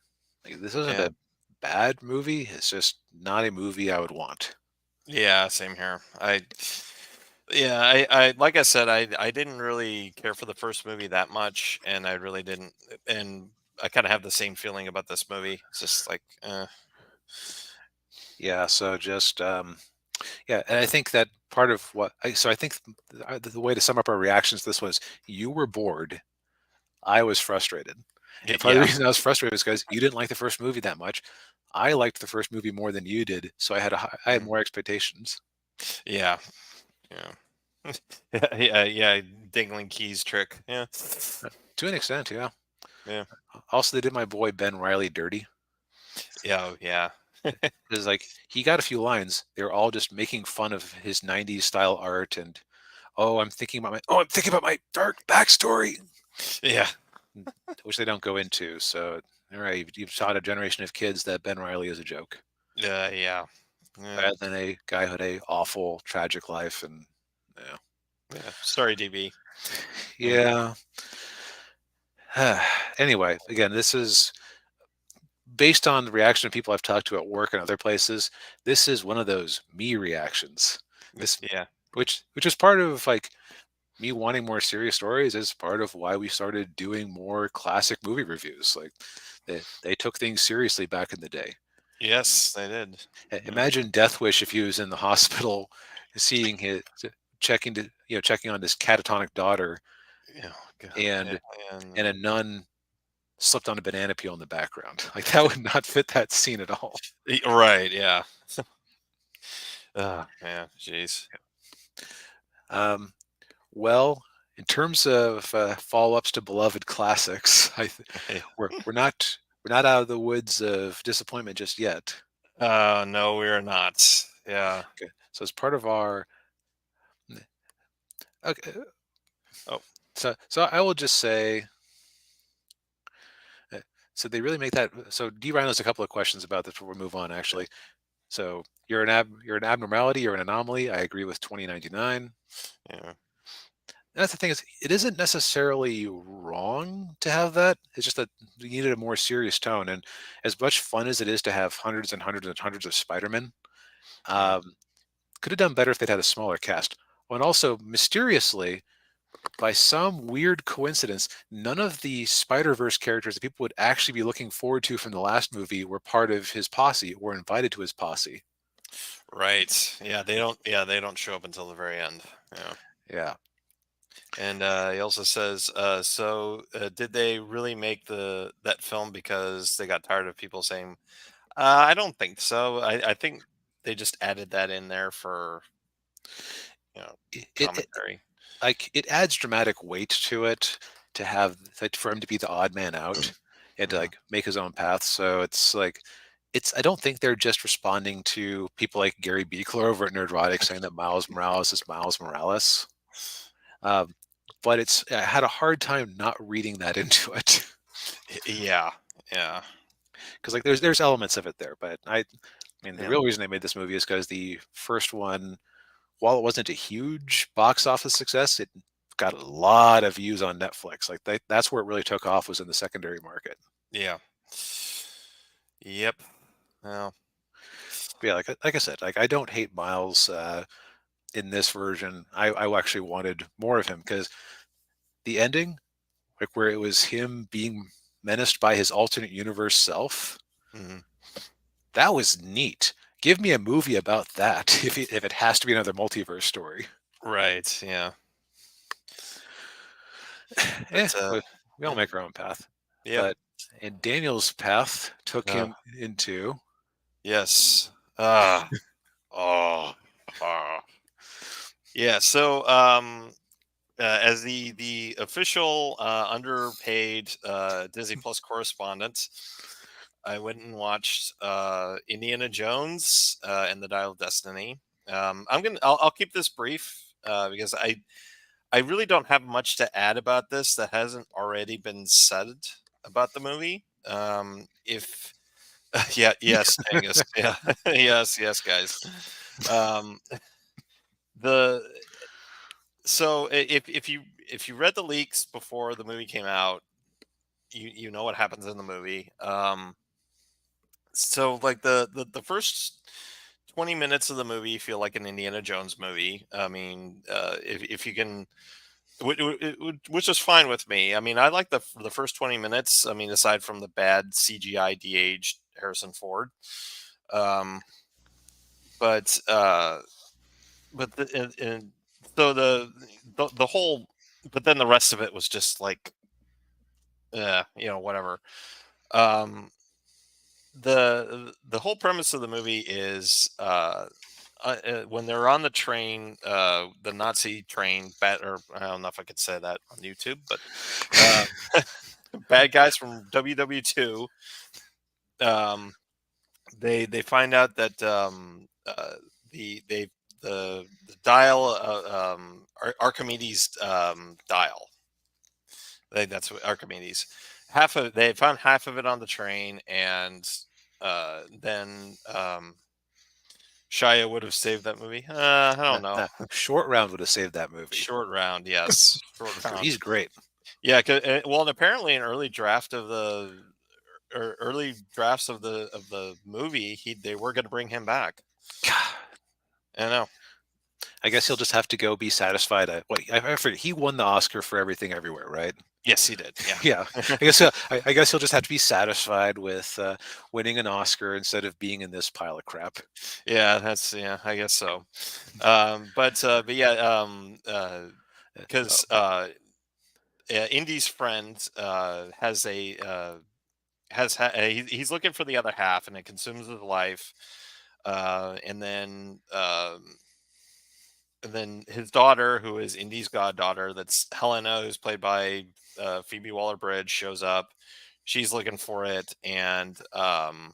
Like, this isn't yeah, a bad movie. It's just not a movie I would want. yeah. Same here. Yeah, I like I said, I didn't really care for the first movie that much, and I really didn't, and I kind of have the same feeling about this movie. It's just like, Yeah. So just yeah, and I think that part of what I think the way to sum up our reactions to this was you were bored, I was frustrated, and part of the yeah, reason I was frustrated is because you didn't like the first movie that much. I liked the first movie more than you did, so I had mm, more expectations. yeah, yeah, yeah, yeah. Dingling keys trick. Yeah, To an extent, yeah. yeah, Also, they did my boy Ben Riley dirty. yeah, oh, yeah, Because like he got a few lines. They were all just making fun of his '90s style art and I'm thinking about my dark backstory, yeah, which they don't go into. So all right, you've taught a generation of kids that Ben Riley is a joke, yeah, yeah, rather than a guy who had a awful tragic life and yeah. yeah. Sorry, DB. Yeah, Yeah. Anyway, again, this is based on the reaction of people I've talked to at work and other places. This is one of those me reactions. This, yeah, which is part of like me wanting more serious stories, is part of why we started doing more classic movie reviews. Like they took things seriously back in the day. yes, they did. Yeah, Imagine Death Wish if he was in the hospital, seeing his checking on his catatonic daughter, yeah, God, yeah, and and a nun slipped on a banana peel in the background. Like that would not fit that scene at all. right, yeah. Man, jeez. Um, well, in terms of follow-ups to beloved classics, we're not out of the woods of disappointment just yet. No, we are not. Yeah. Okay, so as part of our okay, Oh, so I will just say, uh, so they really make that. So D Ryan has a couple of questions about this before we move on. Actually, so you're an abnormality, you're an anomaly. I agree with 2099. yeah. that's the thing is, it isn't necessarily wrong to have that. It's just that we needed a more serious tone. And as much fun as it is to have hundreds and hundreds and hundreds of Spider-Man, Mm. um, could have done better if they'd had a smaller cast. Oh, and also, mysteriously, by some weird coincidence, none of the Spider-Verse characters that people would actually be looking forward to from the last movie were part of his posse or invited to his posse. Right. Yeah, they don't. Yeah, they don't show up until the very end. Yeah. Yeah. And he also says, so did they really make that film because they got tired of people saying, I don't think so. I think they just added that in there for, you know, It commentary. like it adds dramatic weight to it to have like for him to be the odd man out and to Hmm. like make his own path. So it's like it's I don't think they're just responding to people like Gary Beekler over at Nerdrotic saying that Miles Morales is Miles Morales. Um, but I had a hard time not reading that into it Yeah. Yeah. because like there's elements of it there, but I mean the Yeah. real reason they made this movie is because the first one, while it wasn't a huge box office success, it got a lot of views on Netflix. Like that's where it really took off, was in the secondary market. Yeah. Yep. Well, But yeah, like I said, like I don't hate Miles in this version. I actually wanted more of him because the ending, like where it was him being menaced by his alternate universe self, mhm. that was neat. Give me a movie about that if it has to be another multiverse story. Right. Yeah. Eh, But we all yeah. make our own path. Yep. But and Daniel's path took Uh, him into yes. Oh. Ah. Yeah. So, as the official underpaid Disney Plus correspondent, I went and watched Indiana Jones and the Dial of Destiny. I'll keep this brief because I really don't have much to add about this that hasn't already been said about the movie. If yeah, yes, Angus, yeah, yes, guys. Um, the if you read the leaks before the movie came out, you know what happens in the movie. So like the first 20 minutes of the movie feel like an Indiana Jones movie. I mean, if you can, which is fine with me. I mean, I like the first 20 minutes. I mean, aside from the bad CGI de-aged Harrison Ford, um, but and so the whole, but then the rest of it was just like, whatever. Um, the whole premise of the movie is when they're on the train, the Nazi train, or I don't know if I could say that on YouTube, but uh, bad guys from WW2. Um, they find out that the they the dial Archimedes dial. That's what Archimedes. They found half of it on the train, and then Shia would have saved that movie. I don't know. Short Round would have saved that movie Short round, yes, short because round. he's great. Yeah, well, and apparently an early draft of the or early drafts of the movie, they were going to bring him back. I know. I guess he'll just have to go be satisfied. I forget, he won the Oscar for Everything Everywhere, right? Yes, he did. Yeah. Yeah, I guess he'll just have to be satisfied with winning an Oscar instead of being in this pile of crap. Yeah, I guess so. But yeah, Oh, because Indy's friend he's looking for the other half, and it consumes his life. And then his daughter, who is Indy's goddaughter, that's Helena, who's played by Phoebe Waller-Bridge, shows up. She's looking for it, um,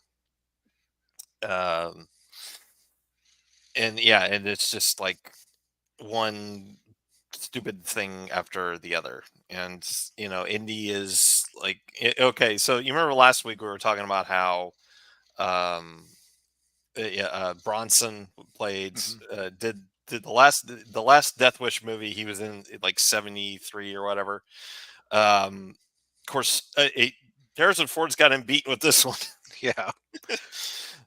and yeah, and it's just like one stupid thing after the other. And Indy is like, okay. So you remember last week we were talking about how um, yeah, Bronson mhm. did the last Death Wish movie he was in, like 73 or whatever. Of course, Harrison Ford's got him beaten with this one. Yeah.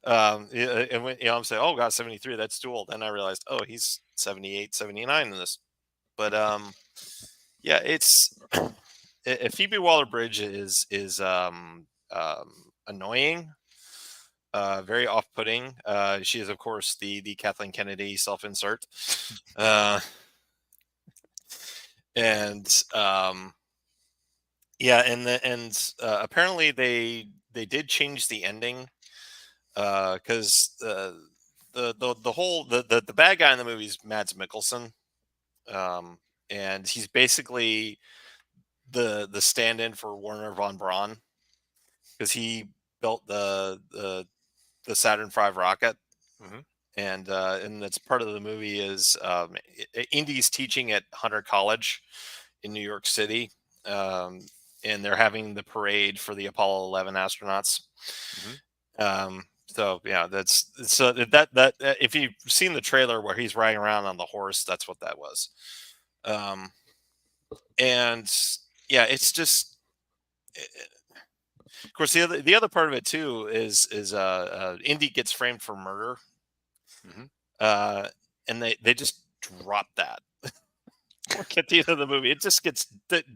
And when, I'm saying, oh god, 73, that's too old. Then I realized, oh, he's 78, 79 in this. But yeah, it's Phoebe Waller-Bridge is annoying, very off-putting. She is, of course, the Kathleen Kennedy self-insert, uh, and yeah, apparently they did change the ending, because the whole the bad guy in the movie is Mads Mikkelsen, um, and he's basically the stand-in for Werner von Braun, because he built the Saturn V rocket, Hmm. and that's part of the movie is, Indy's teaching at Hunter College in New York City, um, and they're having the parade for the Apollo 11 astronauts. Hmm. So yeah, that's so that if you've seen the trailer where he's riding around on the horse, that's what that was. Um, and yeah, it's just, of course, the other part of it too is Indy gets framed for murder, Hmm. uh, and they just drop that. Like at the end of the movie, it just gets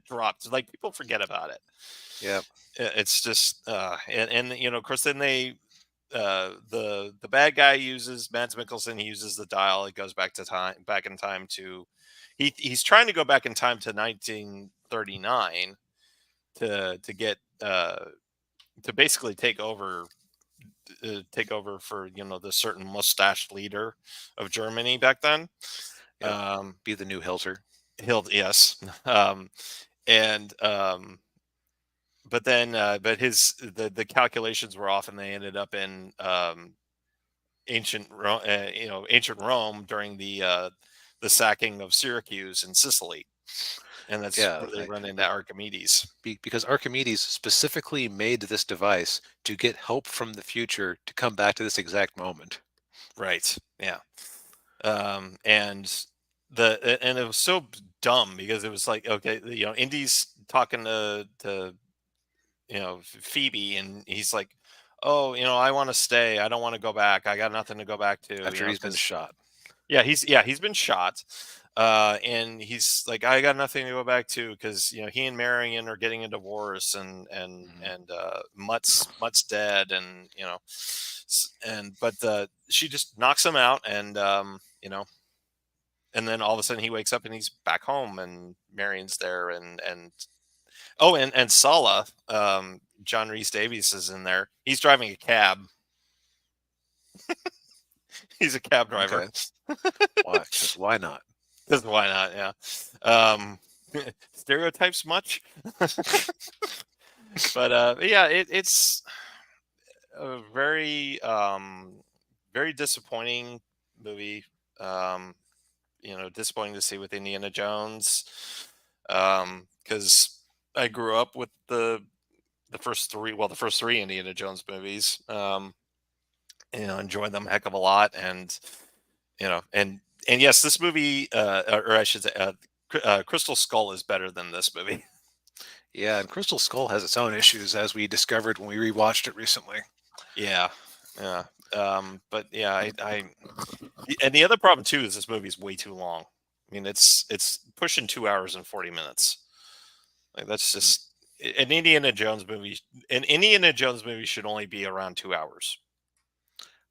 dropped. Like, people forget about it. Yeah. It's just, and of course, then the bad guy uses Mads Mikkelsen. He uses the dial. It goes back in time to, he's trying to go back in time to 1939 to get, to basically take over for, the certain mustached leader of Germany back then. Yep. Um, Be the new Hilter. yes. And but then, but the calculations were off, and they ended up in, ancient Rome during the sacking of Syracuse in Sicily, and that's Yeah. where they run into Archimedes. Because Archimedes specifically made this device to get help from the future to come back to this exact moment. Right. Yeah. And it was so dumb, because it was like, okay, Indy's talking to Phoebe, and he's like, oh, I want to stay. I don't want to go back. I got nothing to go back to, After he's been because shot. he's been shot. And he's like, I got nothing to go back to, because he and Marion are getting a divorce, Hmm. Mutt's dead, and but she just knocks him out, and then all of a sudden he wakes up and he's back home, and Marion's there, and oh, and Sala, John Rhys Davies is in there. He's driving a cab. He's a cab driver. Okay. Why? Because why not? Because why not? Yeah. Um, Stereotypes much, but yeah, it's a very disappointing movie. Um, Disappointing to see with Indiana Jones, because I grew up with the first three Indiana Jones movies. Enjoyed them a heck of a lot, and yes, this movie, or I should say, Crystal Skull is better than this movie. Yeah, and Crystal Skull has its own issues, as we discovered when we rewatched it recently. Yeah, yeah. But yeah, and the other problem too is this movie is way too long. I mean, it's pushing 2 hours and 40 minutes. Like, that's Mm. just an Indiana Jones movie. An Indiana Jones movie should only be around 2 hours.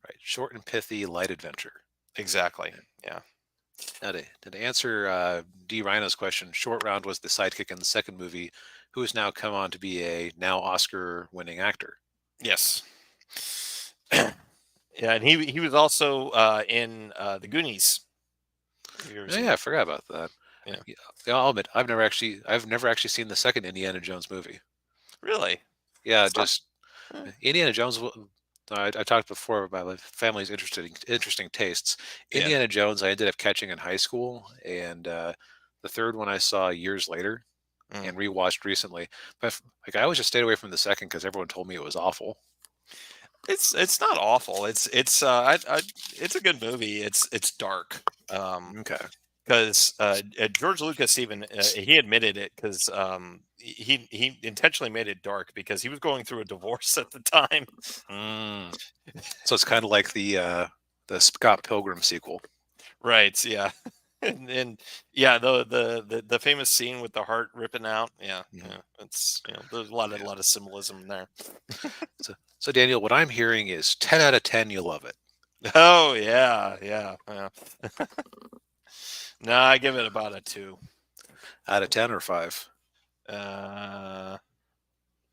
Right. Short and pithy, light adventure. Exactly. Yeah. Now, to answer D. Rhino's question, Short Round was the sidekick in the second movie, who has now come on to be a now Oscar-winning actor. Yes. Yeah, and he was also, in, the Goonies. Have you ever Oh, seen yeah, I that? forgot about that. Yeah. Yeah, I'll admit, I've never actually seen the second Indiana Jones movie. Really? Yeah, It's not. just eh, Indiana Jones. I talked before about my family's interesting tastes. Yeah. Indiana Jones, I ended up catching in high school, and the third one I saw years later Mm. and rewatched recently. But like, I always just stayed away from the second because everyone told me it was awful. It's not awful. It's a good movie. It's dark. Okay. Because George Lucas even he admitted it because he intentionally made it dark because he was going through a divorce at the time. Mm. So it's kind of like the Scott Pilgrim sequel. Right. Yeah. And yeah, the famous scene with the heart ripping out. Yeah. Mhm. Yeah. It's there's a Yeah. lot of symbolism there. So Daniel, what I'm hearing is 10 out of 10. You love it. Oh yeah, yeah, yeah. No, I give it about a 2. Out of 10 or 5? Uh,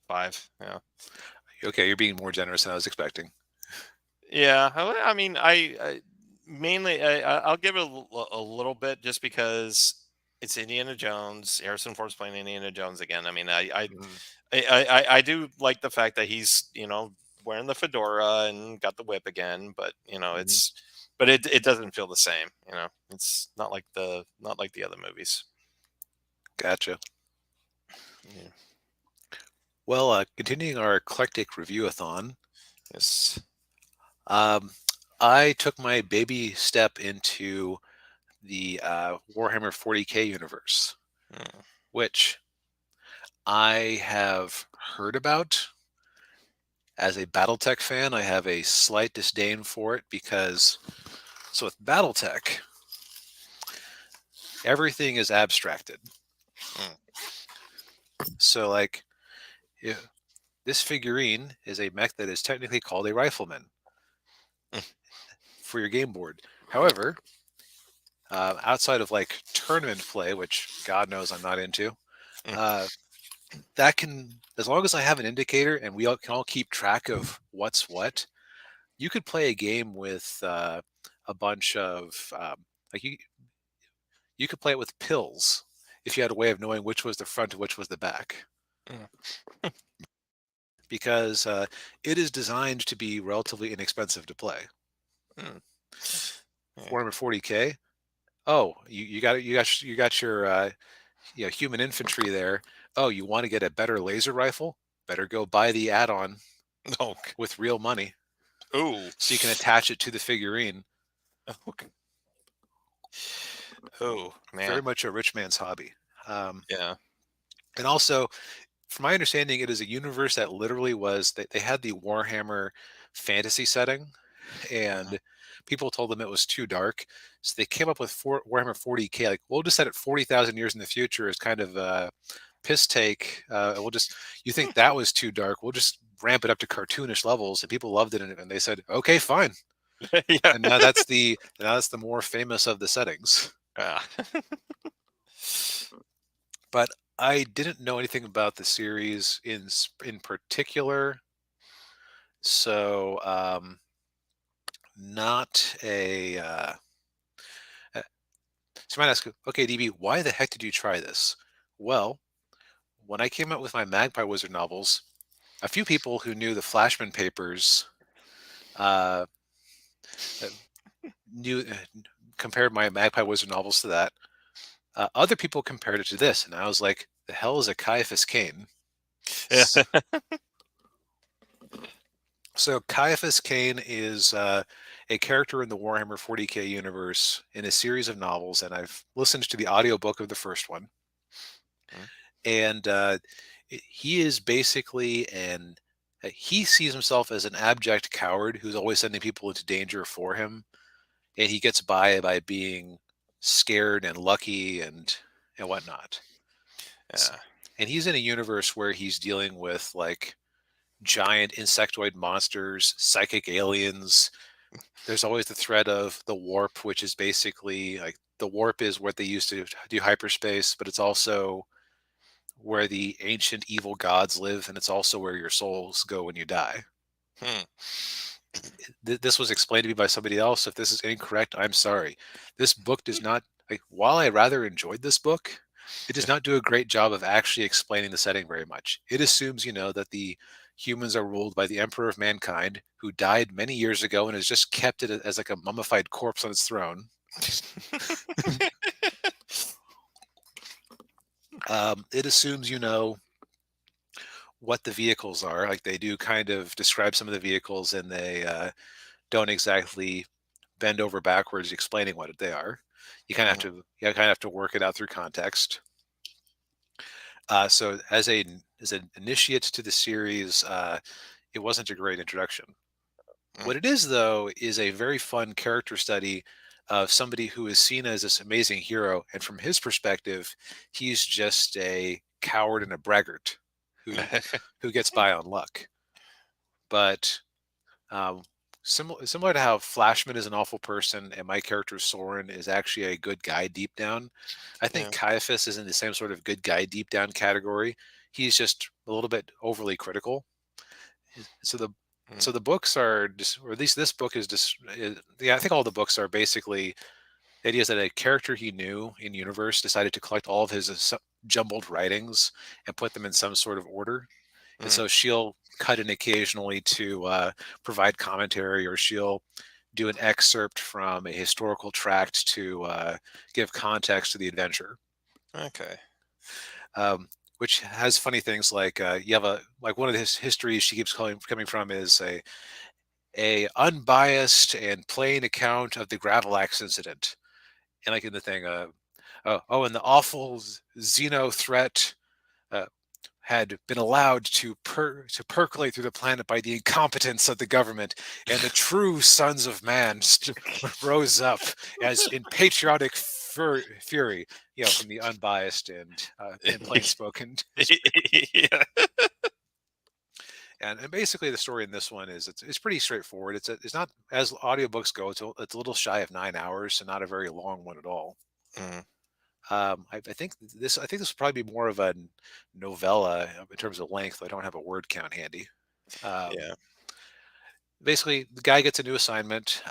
5. Yeah. Okay, you're being more generous than I was expecting. Yeah, I mean, I mainly I'll give it a little bit just because it's Indiana Jones. Harrison Ford's playing Indiana Jones again. I mean, Mhm. I do like the fact that he's wearing the fedora and got the whip again, but Mhm. it doesn't feel the same. It's not like the other movies. Gotcha. Yeah. Well, continuing our eclectic review-a-thon, Yes. um, I took my baby step into the Warhammer 40K universe, Mm, which I have heard about. As a BattleTech fan, I have a slight disdain for it because, so with BattleTech, everything is abstracted. mm, So, like, yeah, this figurine is a mech that is technically called a rifleman mm, for your game board. However, outside of like tournament play, which God knows I'm not into, mm, uh, that can, as long as I have an indicator and we all can all keep track of what's what, you could play a game with a bunch of like you could play it with pills if you had a way of knowing which was the front and which was the back, mm, because it is designed to be relatively inexpensive to play. mm. Yeah. 440K. Oh, you got your human infantry there. Oh, you want to get a better laser rifle? Better go buy the add-on Okay. with real money Oh. so you can attach it to the figurine. Okay. Oh Very man. much a rich man's hobby. Um, Yeah. and also, from my understanding, it is a universe that literally was they had the Warhammer fantasy setting, Mhm. and people told them it was too dark, so they came up with Warhammer 40K. Like, we'll just set it 40,000 years in the future as kind of a piss take. We'll just you think that was too dark? We'll just ramp it up to cartoonish levels, and people loved it, and they said, okay, fine. Yeah. And now that's the more famous of the settings. Yeah. But I didn't know anything about the series in particular, so not a. So you might ask, okay, DB, why the heck did you try this? Well, when I came out with my Magpie Wizard novels, a few people who knew the Flashman papers uh, uh, knew compared my Magpie Wizard novels to that. Other people compared it to this, and I was like, "The hell is a Caiaphas Cain?" Yeah. S- So Caiaphas Cain is a character in the Warhammer 40K universe in a series of novels, and I've listened to the audiobook of the first one. Mm, And he is basically he sees himself as an abject coward who's always sending people into danger for him, and he gets by being scared and lucky and whatnot. S- yeah. And he's in a universe where he's dealing with like giant insectoid monsters, psychic aliens. There's always the threat of the warp, which is basically like the warp is what they used to do hyperspace, but it's also where the ancient evil gods live, and it's also where your souls go when you die. Hmm. This was explained to me by somebody else. If this is incorrect, I'm sorry. This book does not, like, while I rather enjoyed this book, it does not do a great job of actually explaining the setting very much. It assumes, that the humans are ruled by the Emperor of Mankind, who died many years ago and has just kept it as like a mummified corpse on its throne. It assumes what the vehicles are. Like, they do kind of describe some of the vehicles, and they don't exactly bend over backwards explaining what they are. You kind of have to work it out through context. So as an initiate to the series, it wasn't a great introduction. Mm. What it is, though, is a very fun character study of somebody who is seen as this amazing hero, and from his perspective, he's just a coward and a braggart who gets by on luck. But um, similar to how Flashman is an awful person and my character Soren is actually a good guy deep down, I think Yeah. Caiaphas is in the same sort of good guy deep down category. He's just a little bit overly critical. So Mm. the books are just, or at least this book is just, yeah, I think all the books are basically the idea is that a character he knew in universe decided to collect all of his jumbled writings and put them in some sort of order. And Mm. so she'll cut in occasionally to provide commentary, or she'll do an excerpt from a historical tract to give context to the adventure. Okay. Um, which has funny things like you have one of his histories she keeps coming from is a unbiased and plain account of the gravel axe incident, and like in the thing, and the awful Xeno threat uh, had been allowed to percolate through the planet by the incompetence of the government, and the true sons of man rose up as in patriotic fury, from the unbiased and plain spoken history. Yeah. And basically, the story in this one is it's pretty straightforward. It's not, as audiobooks go, it's a little shy of 9 hours, so not a very long one at all. Mm. I think this will probably be more of a novella in terms of length. I don't have a word count handy. Um, Yeah. Basically, the guy gets a new assignment.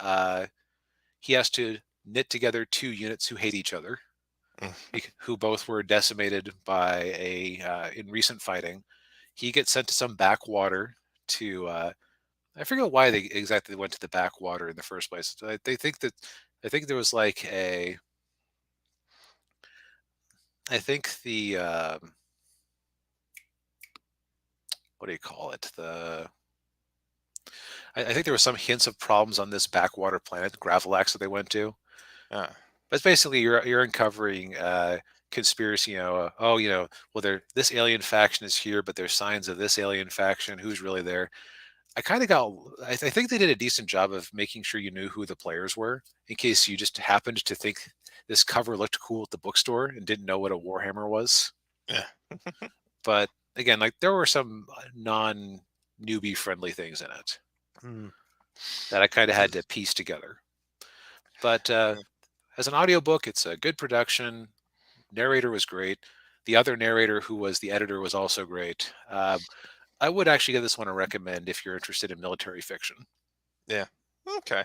He has to knit together two units who hate each other, Mm. who both were decimated by in recent fighting. He gets sent to some backwater to I forget why they exactly went to the backwater in the first place. They think that I think there was like a I think the what do you call it? I think there were some hints of problems on this backwater planet, Gravelax, that they went to. Yeah. But basically, you're uncovering conspiracy. Well, this alien faction is here, but there's signs of this alien faction. Who's really there? I kind of got. I think they did a decent job of making sure you knew who the players were, in case you just happened to think this cover looked cool at the bookstore and didn't know what a Warhammer was. Yeah. But again, like there were some non newbie friendly things in it Mm. that I kind of This had to is- piece together. But yeah. as an audiobook, it's a good production. Narrator was great. The other narrator, who was the editor, was also great. I would actually give this one a recommend if you're interested in military fiction. Yeah. Okay.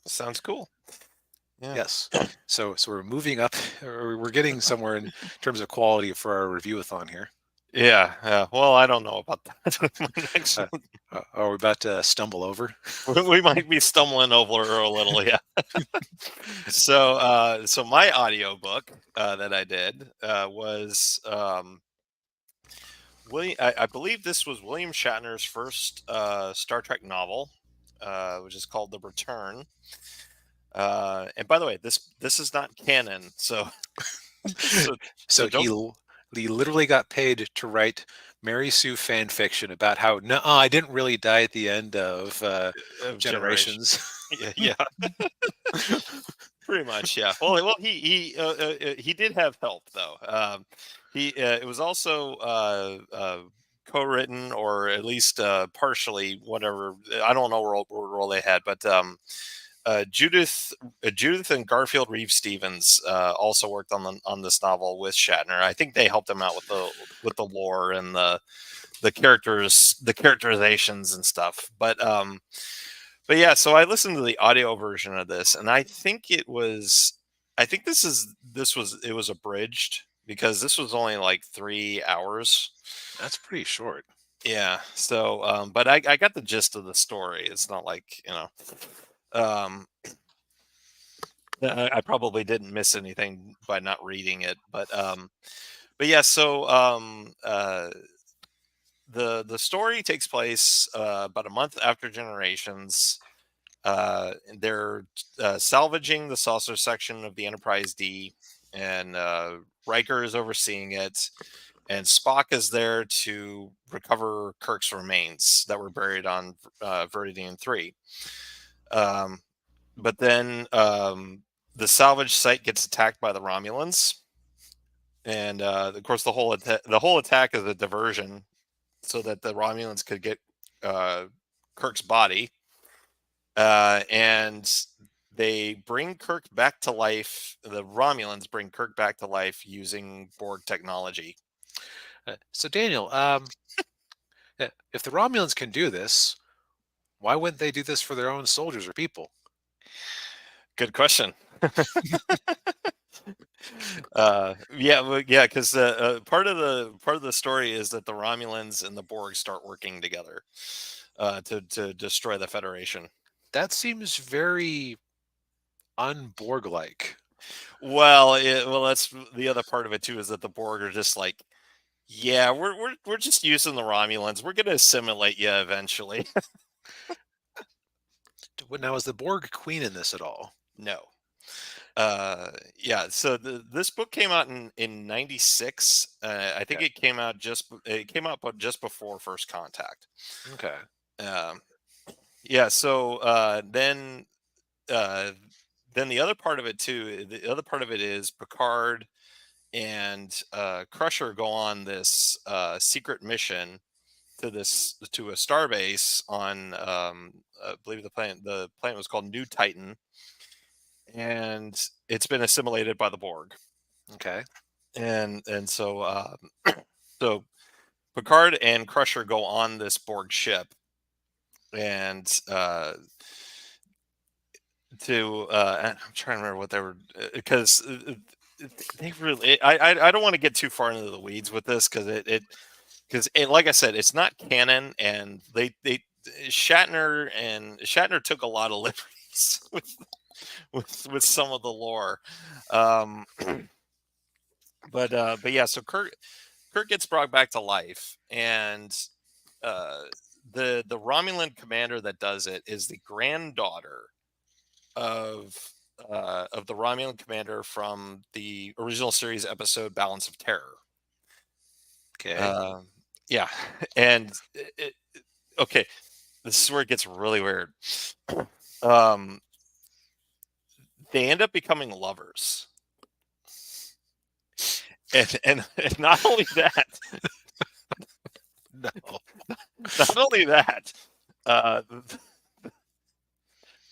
Sounds cool. Yeah. Yes. So we're moving up, or we're getting somewhere in terms of quality for our review-a-thon here. Yeah. Well, I don't know about that. Next Uh, one. are we about to stumble over? We might be stumbling over a little, yeah. So my audiobook that I did was William. I believe this was William Shatner's first Star Trek novel, which is called The Return. And by the way, this is not canon, so so, so So don't. he literally got paid to write Mary Sue fan fiction about how no, I didn't really die at the end of Generation. Generations. Yeah, yeah. Pretty much, yeah. Well, he did have help though. He it was also co-written, or at least partially, whatever. I don't know what role they had, but Judith and Garfield Reeve Stevens also worked on this novel with Shatner. I think they helped him out with the lore and the characters, the characterizations and stuff. But yeah, so I listened to the audio version of this, and I think it was, I think it was abridged because this was only like 3 hours. That's pretty short. Yeah. So, but I got the gist of the story. It's not like, um, I probably didn't miss anything by not reading it, but yeah. So, the story takes place about a month after Generations. They're salvaging the saucer section of the Enterprise D, and Riker is overseeing it, and Spock is there to recover Kirk's remains that were buried on Veridian 3. Um, but then the salvage site gets attacked by the Romulans, and of course the whole attack is a diversion so that the Romulans could get Kirk's body, and they bring Kirk back to life. The Romulans bring Kirk back to life using Borg technology. So Daniel, if the Romulans can do this, why wouldn't they do this for their own soldiers or people? Good question. Yeah, because part of the story is that the Romulans and the Borg start working together to destroy the Federation. That seems very un-Borg-like. Well, that's the other part of it too, is that the Borg are just like, yeah, we're just using the Romulans. We're gonna assimilate you eventually. Now, is the Borg queen in this at all? No. Yeah, so this book came out in 96. I think Okay. it came out but just before First Contact. Okay. Um, yeah, so uh, then the other part of it too, the other part of it is Picard and Crusher go on this secret mission to a starbase on I believe the planet was called New Titan, and it's been assimilated by the Borg. Okay. And so Picard and Crusher go on this Borg ship, and I'm trying to remember what they were, because they really, I don't want to get too far into the weeds with this, because like I said, it's not canon, and they Shatner took a lot of liberties with some of the lore. um but yeah, so Kirk gets brought back to life, and uh, the Romulan commander that does it is the granddaughter of of the Romulan commander from the original series episode Balance of Terror. Okay. Um, yeah, and okay, this is where it gets really weird. Um, they end up becoming lovers, and not only that, No. not only that, uh,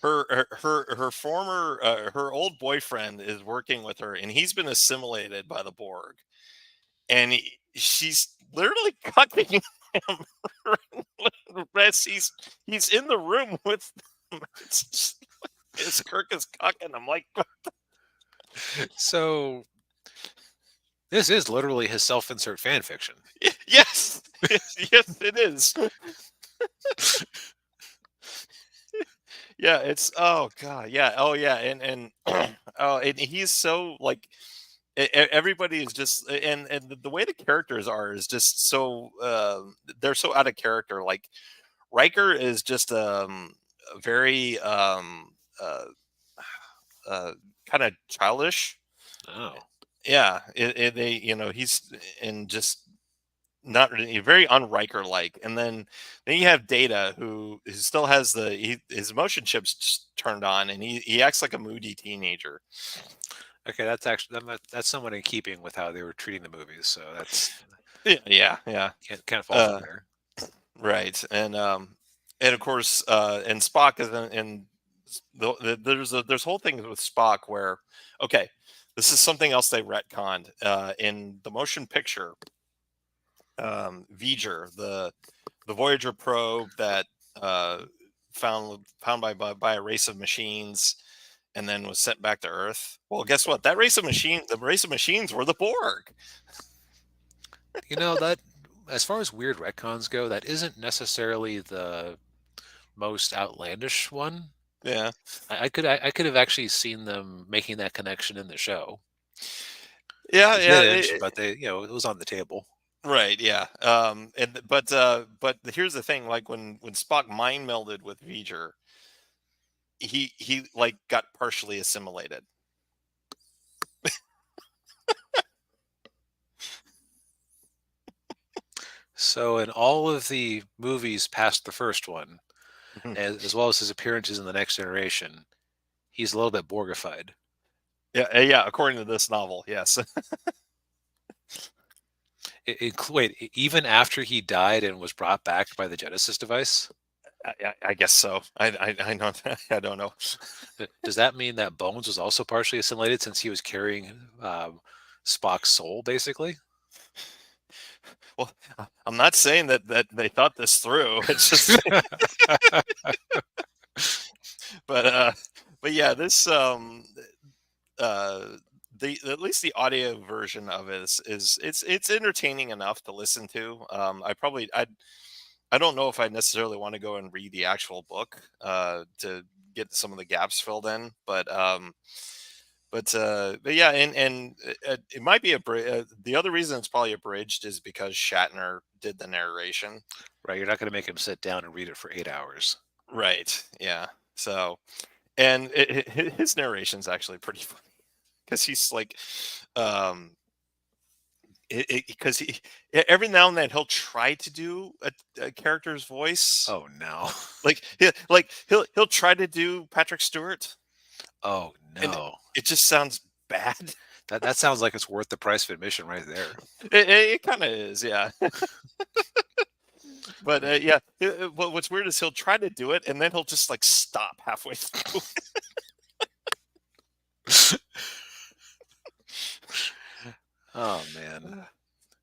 her former her old boyfriend is working with her, and he's been assimilated by the Borg, and she's literally cucking him as he's in the room with them. It's Kirk is cucking him like, So this is literally his self-insert fan fiction. yes, yes, it is. Yeah, it's, oh god, yeah, oh yeah, and oh, and he's so like, everybody is just, and the way the characters are is just so they're so out of character. Like Riker is just very uh, kind of childish. Oh. Yeah, they, he's in just not really very un-Riker like. And then you have Data, who still has his emotion chips turned on, and he acts like a moody teenager. Okay, that's actually that's somewhat in keeping with how they were treating the movies. So that's Yeah. can't fault them Uh, there. right, and of course, and Spock is there's whole thing with Spock where, okay, this is something else they retconned in the motion picture. V'ger, the Voyager probe that uh, found by a race of machines, and then was sent back to Earth. Well, guess what? The race of machines were the Borg. That as far as weird retcons go, that isn't necessarily the most outlandish one. Yeah, I could have actually seen them making that connection in the show. yeah, They yeah. didn't, but they it was on the table. Right, yeah. But here's the thing: like when Spock mind melded with V'ger, he like got partially assimilated. So in all of the movies past the first one, Mhm. as well as his appearances in the Next Generation, he's a little bit Borgified. Yeah, yeah. According to this novel, yes. Wait, even after he died and was brought back by the Genesis device, I guess so. I know. I don't know. does that mean that Bones was also partially assimilated since he was carrying Spock's soul, basically? Well, I'm not saying that they thought this through. It's just, but but yeah, this uh the at least the audio version of it is it's entertaining enough to listen to. I don't know if I necessarily want to go and read the actual book to get some of the gaps filled in, but yeah, and it might be the other reason it's probably abridged is because Shatner did the narration. Right, you're not going to make him sit down and read it for 8 hours. Right. Yeah. So, and his narration's actually pretty funny because he's like, um, because every now and then he'll try to do a character's voice, Oh no. like he'll try to do Patrick Stewart, Oh and no. it just sounds bad. That sounds like it's worth the price of admission right there. It kind of is, yeah. But yeah, what's weird is he'll try to do it and then he'll just like stop halfway through. Oh man.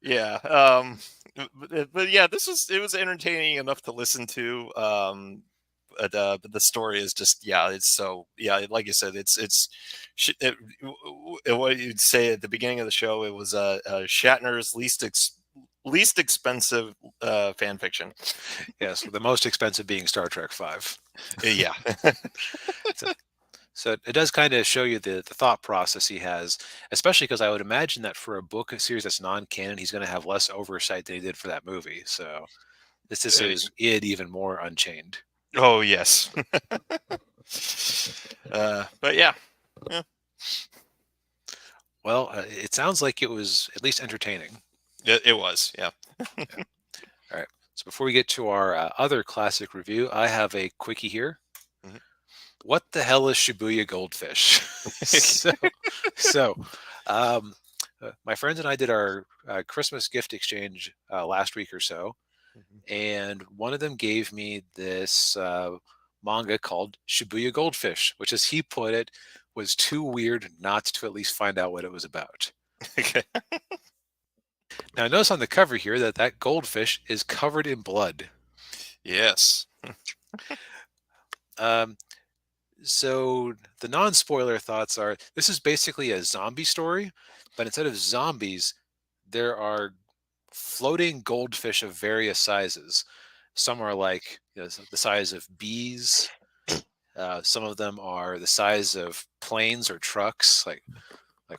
Yeah. But yeah, it was entertaining enough to listen to. But the story is just, yeah, it's so, yeah, like you said, what you'd say at the beginning of the show, it was Shatner's least expensive fan fiction. Yes, the most expensive being Star Trek Five. Yeah. So, so it does kind of show you the thought process he has, especially because I would imagine that for a book series that's non-canon, he's going to have less oversight than he did for that movie. So this is his id even more unchained. Oh yes. But yeah. Yeah. Well, it sounds like it was at least entertaining. It was, yeah. Yeah. All right. So before we get to our other classic review, I have a quickie here. Mhm. What the hell is Shibuya goldfish? so, so um, my friends and I did our Christmas gift exchange last week or so, Mhm. and one of them gave me this manga called Shibuya Goldfish, which, as he put it, was too weird not to at least find out what it was about. Okay. Now, notice on the cover here that that goldfish is covered in blood. Yes. Um, so the non-spoiler thoughts are this is basically a zombie story, but instead of zombies, there are floating goldfish of various sizes. Some are like, the size of bees. Some of them are the size of planes or trucks. Like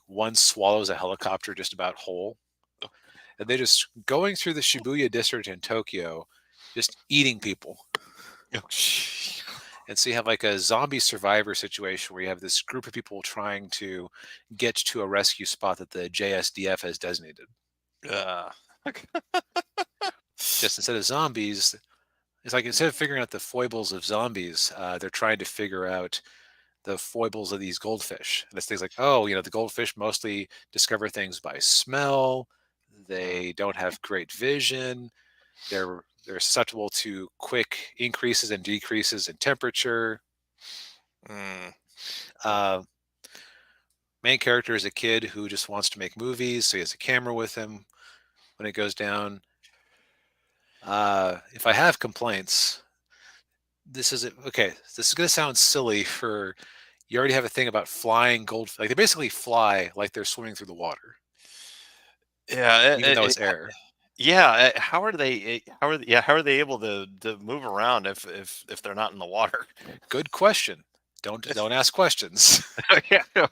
one swallows a helicopter just about whole. And they just going through the Shibuya district in Tokyo, just eating people. Oh, And so you have like a zombie survivor situation where you have this group of people trying to get to a rescue spot that the JSDF has designated. uh, Just instead of zombies, it's like instead of figuring out the foibles of zombies, they're trying to figure out the foibles of these goldfish. And it's things like, oh, the goldfish mostly discover things by smell. mm, They don't have great vision. They're susceptible to quick increases and decreases in temperature. mm. Uh, Main character is a kid who just wants to make movies, so he has a camera with him when it goes down. If I have complaints, this is okay. This is going to sound silly for you already have a thing about flying gold. Like they basically fly like they're swimming through the water, Yeah. even though it's air. Yeah. How are they? How are they able to move around if they're not in the water? Good question. Don't ask questions. Yeah.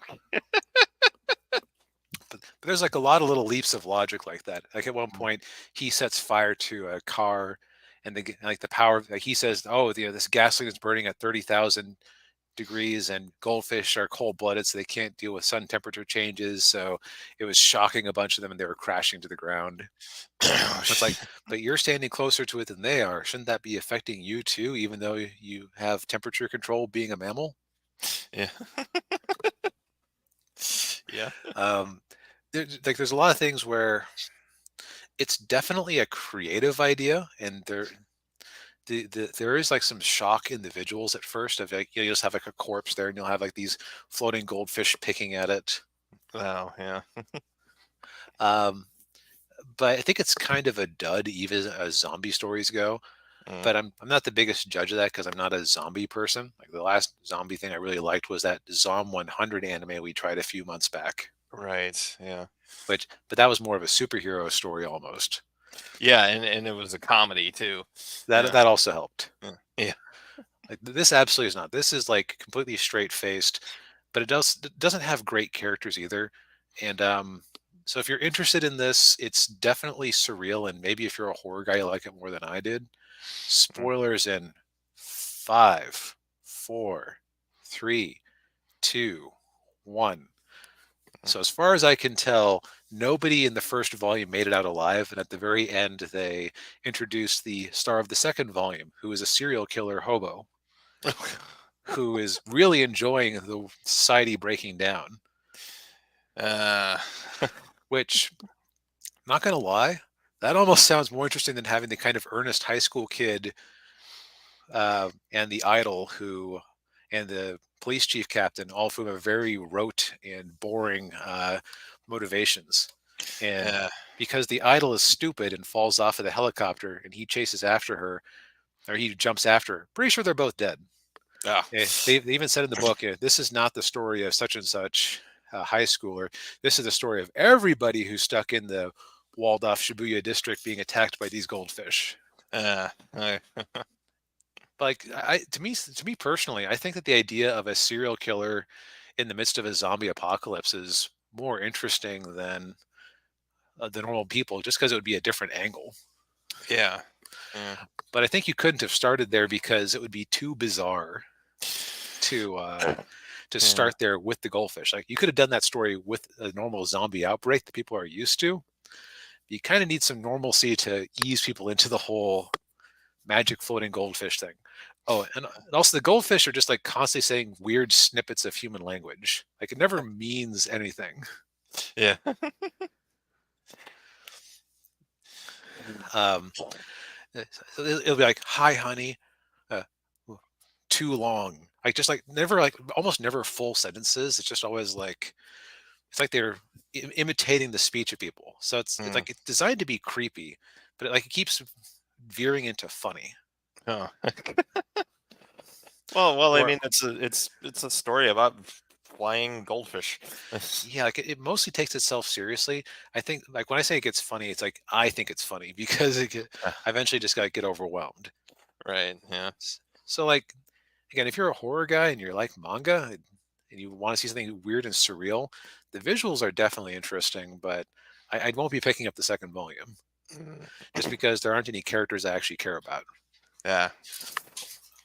But there's like a lot of little leaps of logic like that. Like at one Mm, point, he sets fire to a car, and like the power, like he says, "Oh, this gasoline is burning at 30,000 degrees, and goldfish are cold-blooded, so they can't deal with sun temperature changes. So it was shocking a bunch of them, and they were crashing to the ground. It's like, but you're standing closer to it than they are. Shouldn't that be affecting you too, even though you have temperature control being a mammal? Yeah. Yeah. Um, there's a lot of things where it's definitely a creative idea, and there is like some shock in the visuals at first of like you just have like a corpse there, and you'll have like these floating goldfish picking at it. Oh, yeah. Um, but I think it's kind of a dud even as zombie stories go. Mm, But I'm not the biggest judge of that because I'm not a zombie person. Like the last zombie thing I really liked was that Zom 100 anime we tried a few months back, right. Yeah. which but that was more of a superhero story almost. Yeah, and it was a comedy too. That Yeah. that also helped. Yeah. Yeah. Like this absolutely is not. This is like completely straight faced, but it doesn't have great characters either. And so if you're interested in this, it's definitely surreal. And maybe if you're a horror guy, you like it more than I did. Mm, Spoilers in 5, 4, 3, 2, 1. mm. So as far as I can tell, nobody in the first volume made it out alive, and at the very end, they introduced the star of the second volume, who is a serial killer hobo who is really enjoying the society breaking down. uh, Which, not gonna lie, that almost sounds more interesting than having the kind of earnest high school kid and the idol who and the police chief captain, all of whom have very rote and boring motivations. And yeah. because the idol is stupid and falls off of the helicopter and he chases after her, or he jumps after her, pretty sure they're both dead. Oh. They even said in the book, this is not the story of such and such high schooler. This is the story of everybody who's stuck in the walled off Shibuya district being attacked by these goldfish. Uh, uh, Like to me personally, I think that the idea of a serial killer in the midst of a zombie apocalypse is more interesting than the normal people, just because it would be a different angle. yeah. Yeah. But I think you couldn't have started there because it would be too bizarre to Yeah. start there with the goldfish. Like you could have done that story with a normal zombie outbreak that people are used to. You kind of need some normalcy to ease people into the whole magic floating goldfish thing. Oh, and also the goldfish are just like constantly saying weird snippets of human language. Like it never means anything. Yeah. Um, so it'll be like, "Hi, honey," uh, too long. Like just like never like almost never full sentences. It's just always like it's like they're imitating the speech of people. So it's Mm. like it's designed to be creepy, but it keeps veering into funny. Oh. Well, I Or mean, it's a story about flying goldfish. yeah, like it mostly takes itself seriously. I think like when I say it gets funny, it's like I think it's funny because I eventually just gotta get overwhelmed. Right. Yeah. So like again, if you're a horror guy and you're like manga and you want to see something weird and surreal, the visuals are definitely interesting, but I won't be picking up the second volume Mm, just because there aren't any characters I actually care about, yeah.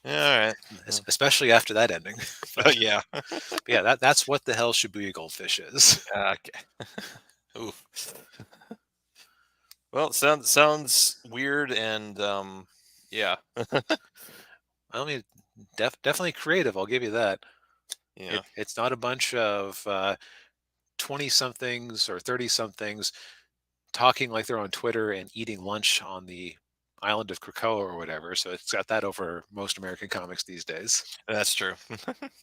Yeah. All right. especially after that ending. Oh, yeah. But yeah, that's what the hell Shibuya Goldfish is. Okay. Oof. Well, it sounds weird and yeah. I mean, definitely creative. I'll give you that. Yeah. It's not a bunch of 20 somethings or 30 somethings talking like they're on Twitter and eating lunch on the island of Krakoa or whatever. So it's got that over most American comics these days. That's true.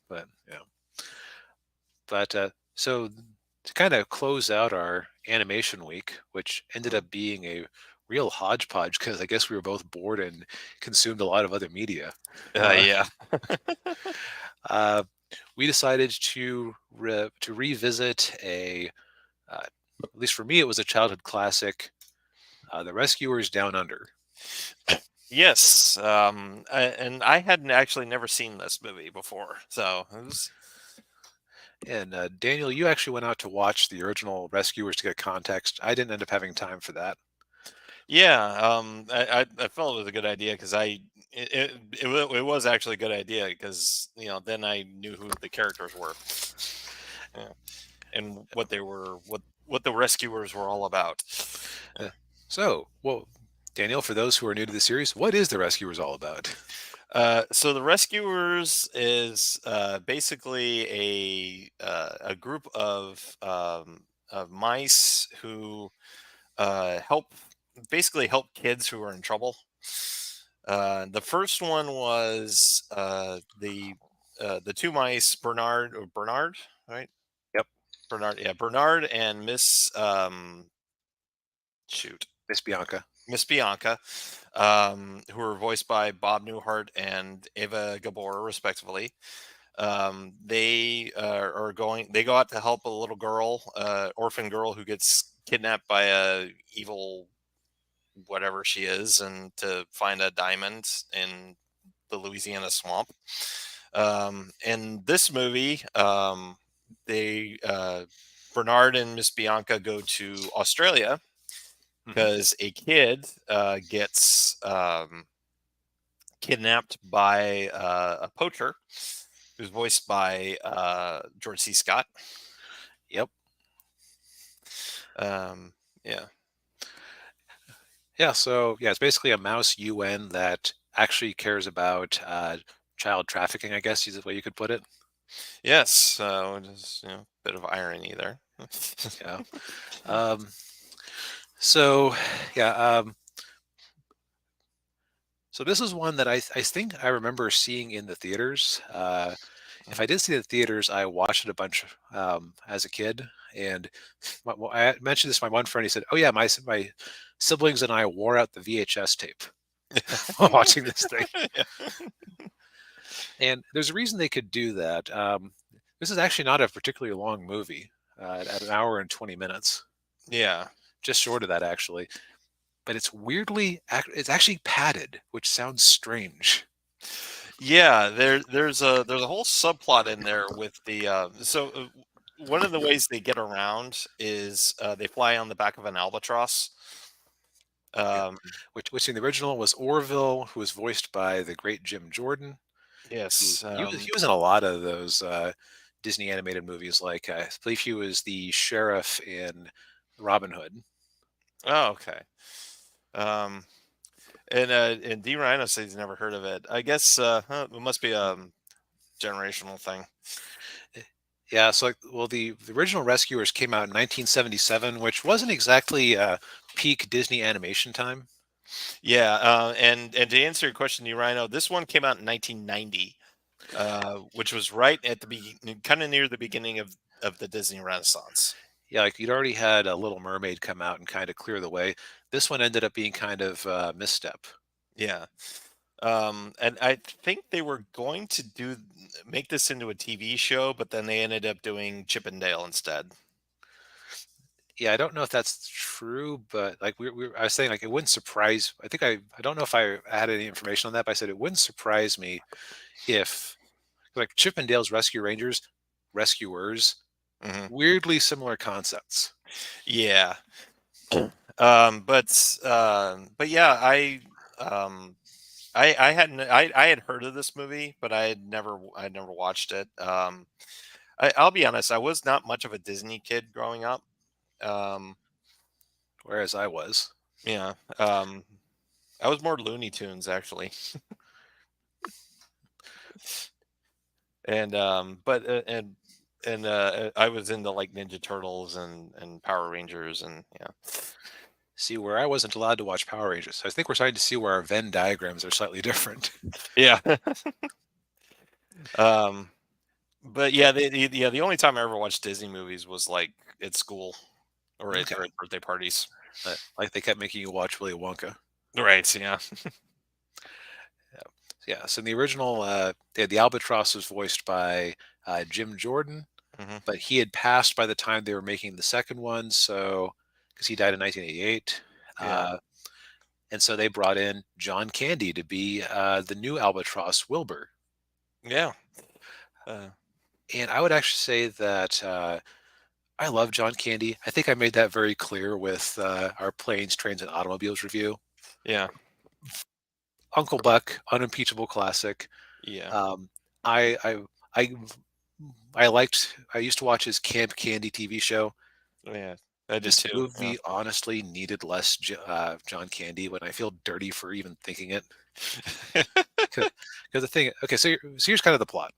But yeah. But so to kind of close out our animation week, which ended up being a real hodgepodge because I guess we were both bored and consumed a lot of other media. Uh, Yeah. uh, we decided to to revisit at least for me, it was a childhood classic, The Rescuers Down Under. Yes. And I hadn't actually never seen this movie before, so it was. And Daniel, you actually went out to watch the original Rescuers to get context. I didn't end up having time for that. Yeah. I felt it was a good idea because it was actually a good idea because then I knew who the characters were, yeah, and what the rescuers were all about. Yeah. Uh, so, well, Daniel, for those who are new to the series, what is the Rescuers all about? So the rescuers is basically a group of mice who help basically help kids who are in trouble. The first one was the two mice, Bernard, right? Yep, Bernard, yeah, Bernard and shoot, Miss Bianca. Miss Bianca, who are voiced by Bob Newhart and Ava Gabor, respectively. They go out to help a little girl, orphan girl who gets kidnapped by a evil whatever she is, and to find a diamond in the Louisiana swamp. In this movie, they Bernard and Miss Bianca go to Australia Hmm. because a kid gets kidnapped by a poacher who's voiced by George C. Scott. Yep. Um, yeah. Yeah. So, yeah, it's basically a mouse UN that actually cares about child trafficking, I guess is the way you could put it. Yes. Just bit of irony there. Yeah. Um, so, yeah. So this is one that I think I remember seeing in the theaters. If I did see it in the theaters, I watched it a bunch as a kid. And I mentioned this to my one friend. He said, "Oh yeah, my siblings and I wore out the VHS tape while watching this thing." Yeah. And there's a reason they could do that. This is actually not a particularly long movie, at an hour and 20 minutes, Yeah. just short of that actually. But it's actually padded, which sounds strange. Yeah, there's a whole subplot in there with one of the ways they get around is they fly on the back of an albatross. Yeah. Um, Which in the original was Orville, who was voiced by the great Jim Jordan. Who yes. he was in a lot of those Disney animated movies. Like I believe he was the sheriff in Robin Hood. Oh, okay. Um, and D Rhino says he's never heard of it. I guess it must be a generational thing. Eh, Yeah, so like, well, the original Rescuers came out in 1977, which wasn't exactly peak Disney animation time. Yeah, and to answer your question, D Rhino, this one came out in 1990, which was right at the kind of near the beginning of the Disney Renaissance. Yeah, like you'd already had a Little Mermaid come out and kind of clear the way. This one ended up being kind of a misstep. Yeah. And I think they were going to make this into a TV show, but then they ended up doing Chip and Dale instead. Yeah, I don't know if that's true, but like I was saying, like it wouldn't surprise. I don't know if I had any information on that, but I said it wouldn't surprise me if like Chip and Dale's Rescue Rangers, Rescuers, Hmm. weirdly similar concepts. Yeah. But yeah, um, I had heard of this movie, but I had never watched it. I'll be honest, I was not much of a Disney kid growing up. Um, Whereas I was. yeah. I was more Looney Tunes actually, and but I was into like Ninja Turtles and Power Rangers and yeah. See, where I wasn't allowed to watch Power Rangers. So I think we're starting to see where our Venn diagrams are slightly different. Yeah. um, but yeah, the only time I ever watched Disney movies was like at school Okay. or at birthday parties. Like they kept making you watch Willy Wonka. Right. Yeah. Yeah. Yeah. So in the original, the Albatross was voiced by Jim Jordan, Hmm. but he had passed by the time they were making the second one. So, because he died in 1988. Yeah. Uh, and so they brought in John Candy to be the new Albatross Wilbur. Yeah. Uh, And I would actually say that I love John Candy. I think I made that very clear with our planes, trains, and automobiles review. yeah. Uncle Buck, unimpeachable classic. Yeah. Um, I I I I used to watch his Camp Candy TV show. Oh, yeah. I did This too. Yeah. movie honestly needed less John Candy, when I feel dirty for even thinking it. Because the thing, okay, so here's kind of the plot.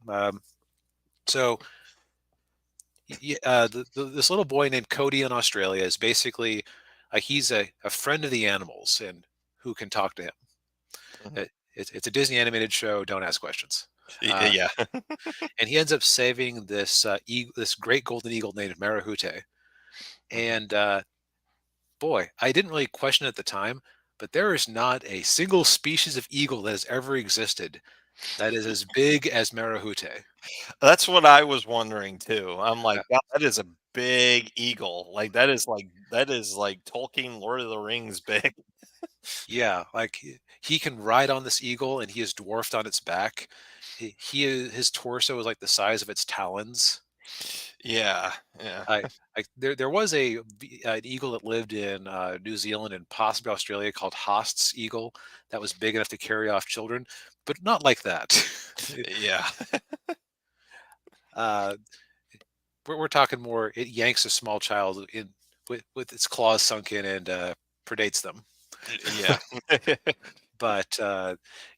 So this little boy named Cody in Australia is basically he's a friend of the animals and who can talk to him. Mhm. It's a Disney animated show. Don't ask questions. Uh, Yeah. and he ends up saving this great golden eagle named Marahute. Mhm. And boy, I didn't really question it at the time, but there is not a single species of eagle that has ever existed that is as big as Marahute. That's what I was wondering too. I'm Uh, like, "God, that is a big eagle." Like, that is like Tolkien Lord of the Rings big. yeah, like he can ride on this eagle, and he is dwarfed on its back. His torso is like the size of its talons. Yeah. Yeah. I there was an eagle that lived in New Zealand and possibly Australia called Haast's eagle that was big enough to carry off children, but not like that. Yeah. uh, we're talking more. It yanks a small child in with its claws sunk in and predates them. Yeah. But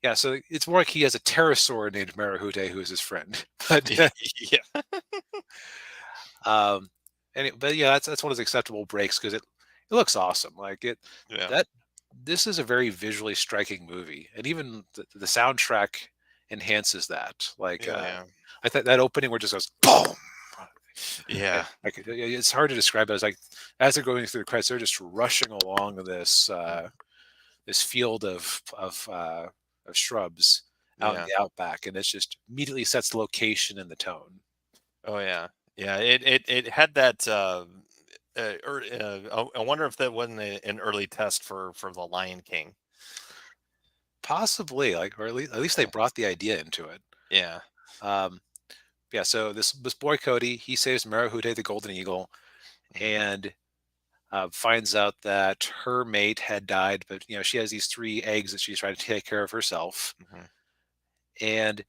yeah, so it's more like he has a pterosaur named Marahute who is his friend. But Yeah. um, but yeah, that's one of those acceptable breaks because it looks awesome. Like Yeah. that this is a very visually striking movie, and even the soundtrack enhances that. Like Oh, yeah. I thought that opening where it just goes boom. Yeah. Like it's hard to describe it. It's like as they're going through the credits, they're just rushing along this field of shrubs out in Yeah. the outback, and it's just immediately sets the location and the tone. Oh, yeah. Yeah. It had that, I wonder if that wasn't an early test for The Lion King. Possibly, like, or at least they Yeah. brought the idea into it. Yeah. Um, yeah, so this boy Cody, he saves Marahude the golden eagle, Mhm. and finds out that her mate had died, but she has these three eggs that she's trying to take care of herself. Mhm. And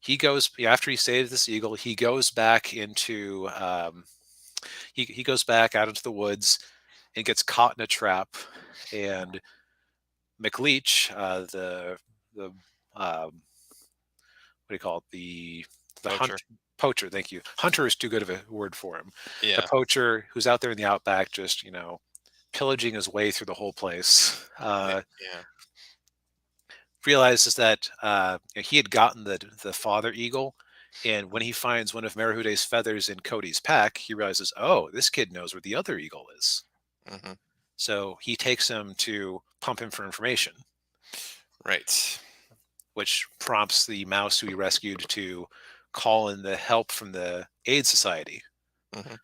he goes after he saves this eagle, he goes back into he goes back out into the woods and gets caught in a trap. And McLeach, the what do you call it? The hunt Poacher. poacher. Thank you. Hunter is too good of a word for him. The Yeah. poacher who's out there in the outback, just pillaging his way through the whole place. Yeah. Realizes that he had gotten the father eagle, and when he finds one of Marahude's feathers in Cody's pack, he realizes, oh, this kid knows where the other eagle is. Mhm. So he takes him to pump him for information, Right. which prompts the mouse who he rescued to call in the help from the aid society. Mhm.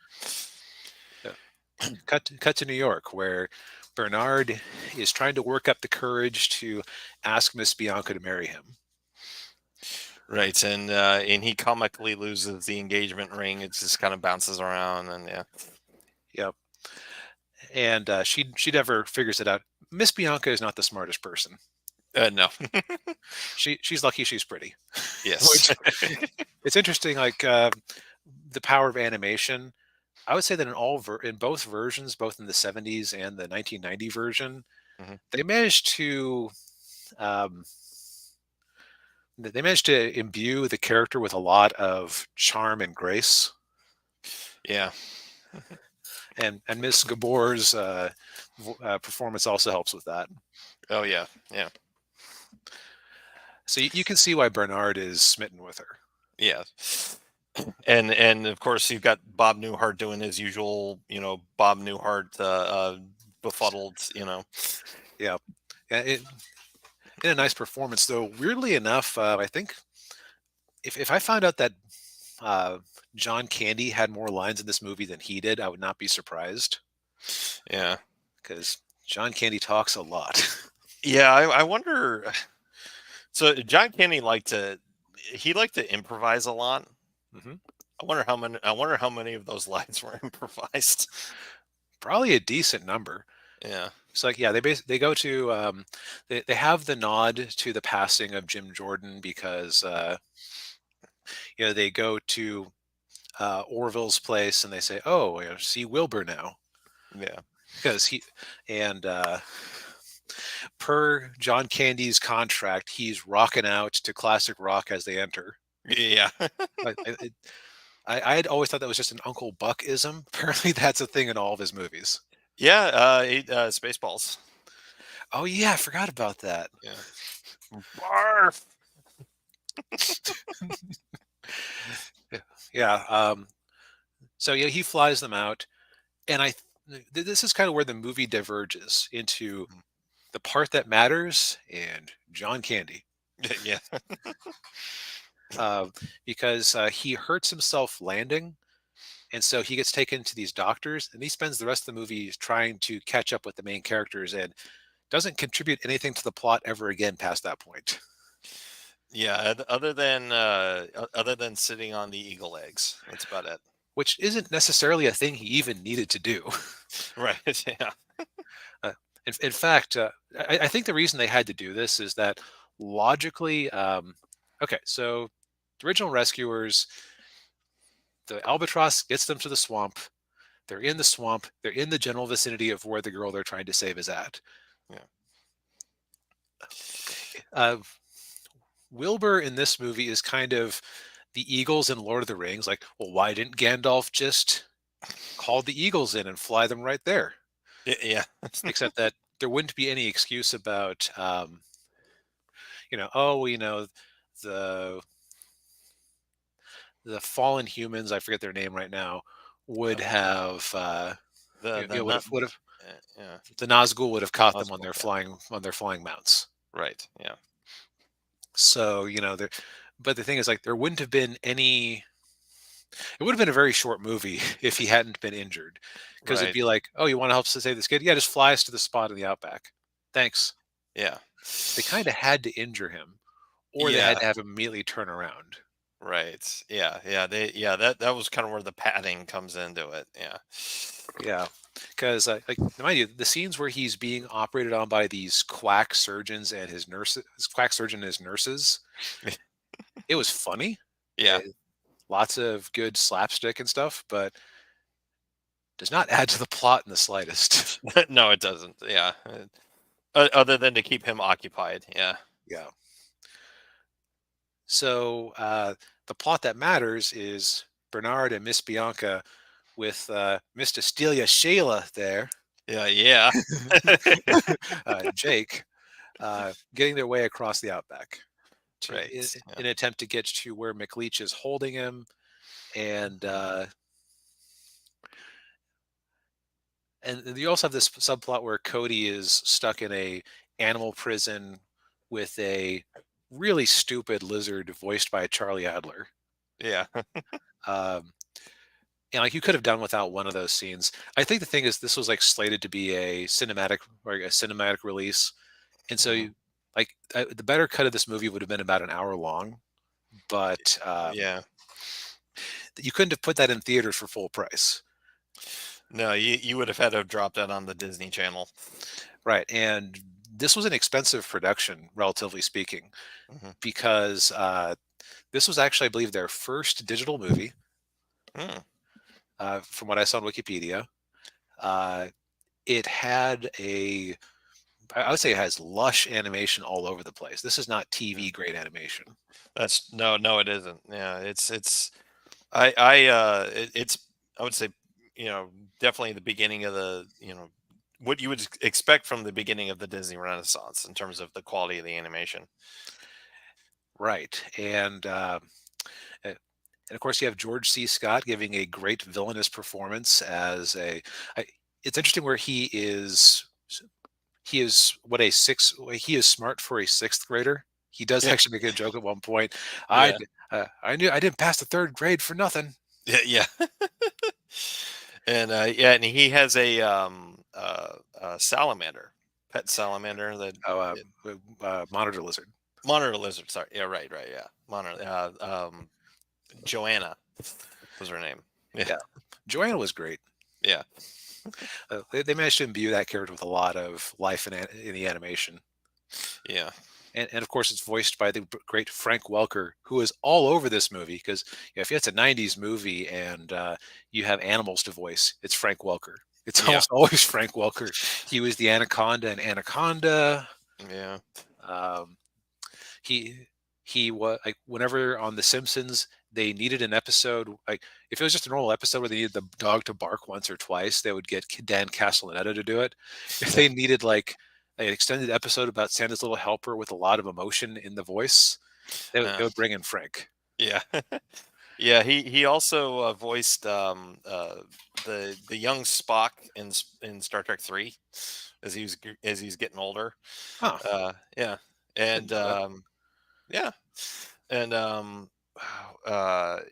Uh, cut to New York, where Bernard is trying to work up the courage to ask Miss Bianca to marry him. Right, and he comically loses the engagement ring. It just kind of bounces around, and yeah. Yep. And she never figures it out. Miss Bianca is not the smartest person. No. She's lucky she's pretty. Yes. Which it's interesting, like the power of animation. I would say that in both versions, both in the '70s and the 1990 version, Mhm. they managed to um, they managed to imbue the character with a lot of charm and grace. Yeah. And Miss Gabor's performance also helps with that. Oh, yeah. Yeah. So you can see why Bernard is smitten with her. Yeah. And of course you've got Bob Newhart doing his usual, Bob Newhart, befuddled, Yeah, and in a nice performance, though. Weirdly enough, I think if I found out that uh, John Candy had more lines in this movie than he did, I would not be surprised Yeah. because John Candy talks a lot. Yeah, I wonder. So John Candy liked to improvise a lot. hmm I wonder how many of those lines were improvised. Probably a decent number. Yeah. So like, yeah, they go to they have the nod to the passing of Jim Jordan because they go to Orville's place and they say, "Oh, see Wilbur now," Yeah. because he and per John Candy's contract, he's rocking out to classic rock as they enter. Yeah. Like, I had always thought that was just an Uncle Buck-ism. Apparently, that's a thing in all of his movies. Yeah. Spaceballs. Oh yeah, I forgot about that. Yeah. Barf. Yeah, yeah. So yeah, he flies them out, and this is kind of where the movie diverges into the part that matters and John Candy, Yeah. uh, because he hurts himself landing, and so he gets taken to these doctors, and he spends the rest of the movie trying to catch up with the main characters and doesn't contribute anything to the plot ever again past that point. Yeah. Other than sitting on the eagle eggs, that's about it. Which isn't necessarily a thing he even needed to do. Right. Yeah. Uh, in fact, I think the reason they had to do this is that logically, okay, so the original rescuers, the albatross gets them to the swamp. They're in the swamp. They're in the general vicinity of where the girl they're trying to save is at. Yeah. Uh, Wilbur in this movie is kind of the Eagles in Lord of the Rings. Like, well, why didn't Gandalf just call the Eagles in and fly them right there? Yeah. Except that there wouldn't be any excuse about, oh, the the fallen humans. I forget their name right now. Would Uh, have, the would not. have, would have Yeah. the Nazgul would have caught them on Oswald, their yeah. flying mounts. Right. Yeah. So there, but the thing is, like, there wouldn't have been any. It would have been a very short movie if he hadn't been injured, because it'd Right. be like, oh, you want to help us save this kid? Yeah, just fly us to the spot in the outback. Thanks. Yeah. They kind of had to injure him, or they had Yeah. to have him immediately turn around. Right. Yeah. Yeah. That was kind of where the padding comes into it. Yeah. Yeah, because like, mind you, the scenes where he's being operated on by these quack surgeons and his quack surgeon and his nurses, it was funny. Yeah. Uh, Lots of good slapstick and stuff, but does not add to the plot in the slightest. No, it doesn't. Yeah. Other than to keep him occupied. Yeah. Yeah. So the plot that matters is Bernard and Miss Bianca with Miss Destilia Shayla there, Yeah. Yeah. Jake, getting their way across the outback in Right. Yeah. an attempt to get to where McLeach is holding him, and you also have this subplot where Cody is stuck in a animal prison with a really stupid lizard voiced by Charlie Adler. Yeah. Um, and like, you could have done without one of those scenes. I think the thing is, this was like slated to be a cinematic release, and so Mhm. the better cut of this movie would have been about an hour long, but Yeah. you couldn't have put that in theaters for full price. No, you would have had to have dropped that on the Disney Channel. Right. And this was an expensive production, relatively speaking, Hmm. because this was actually, I believe, their first digital movie, Mm. from what I saw on Wikipedia. Uh, it had I would say it has lush animation all over the place. This is not Yeah. TV grade animation. That's no, it isn't. Yeah, it's I would say, definitely the beginning of what you would expect from the beginning of the Disney Renaissance in terms of the quality of the animation. Right. And of course, you have George C. Scott giving a great villainous performance as it's interesting where he is what he is smart for a sixth grader. He does Yeah, actually make a joke at one point. I yeah, d- I knew I didn't pass the third grade for nothing. yeah, yeah. And he has a salamander, pet salamander that Oh, it, monitor lizard. monitor lizard. Sorry, yeah, right, yeah, monitor. Joanna was her name. Yeah, Yeah, Joanna was great. Yeah. They managed to imbue that character with a lot of life in the animation. Yeah. And of course, it's voiced by the great Frank Welker, who is all over this movie. Because if it's a '90s movie and you have animals to voice, it's Frank Welker. It's Yeah. almost always Frank Welker. He was the anaconda in Anaconda. Yeah. Um, he he was like whenever on The Simpsons they needed an episode, like if it was just a normal episode where they needed the dog to bark once or twice, they would get Dan Castellaneta to do it. If Yeah. they needed like an extended episode about Santa's Little Helper with a lot of emotion in the voice, they would bring in Frank. Yeah. Yeah, he also voiced the young Spock in Star Trek 3 as as he's getting older. Huh? Yeah, I didn't and know that. yeah, and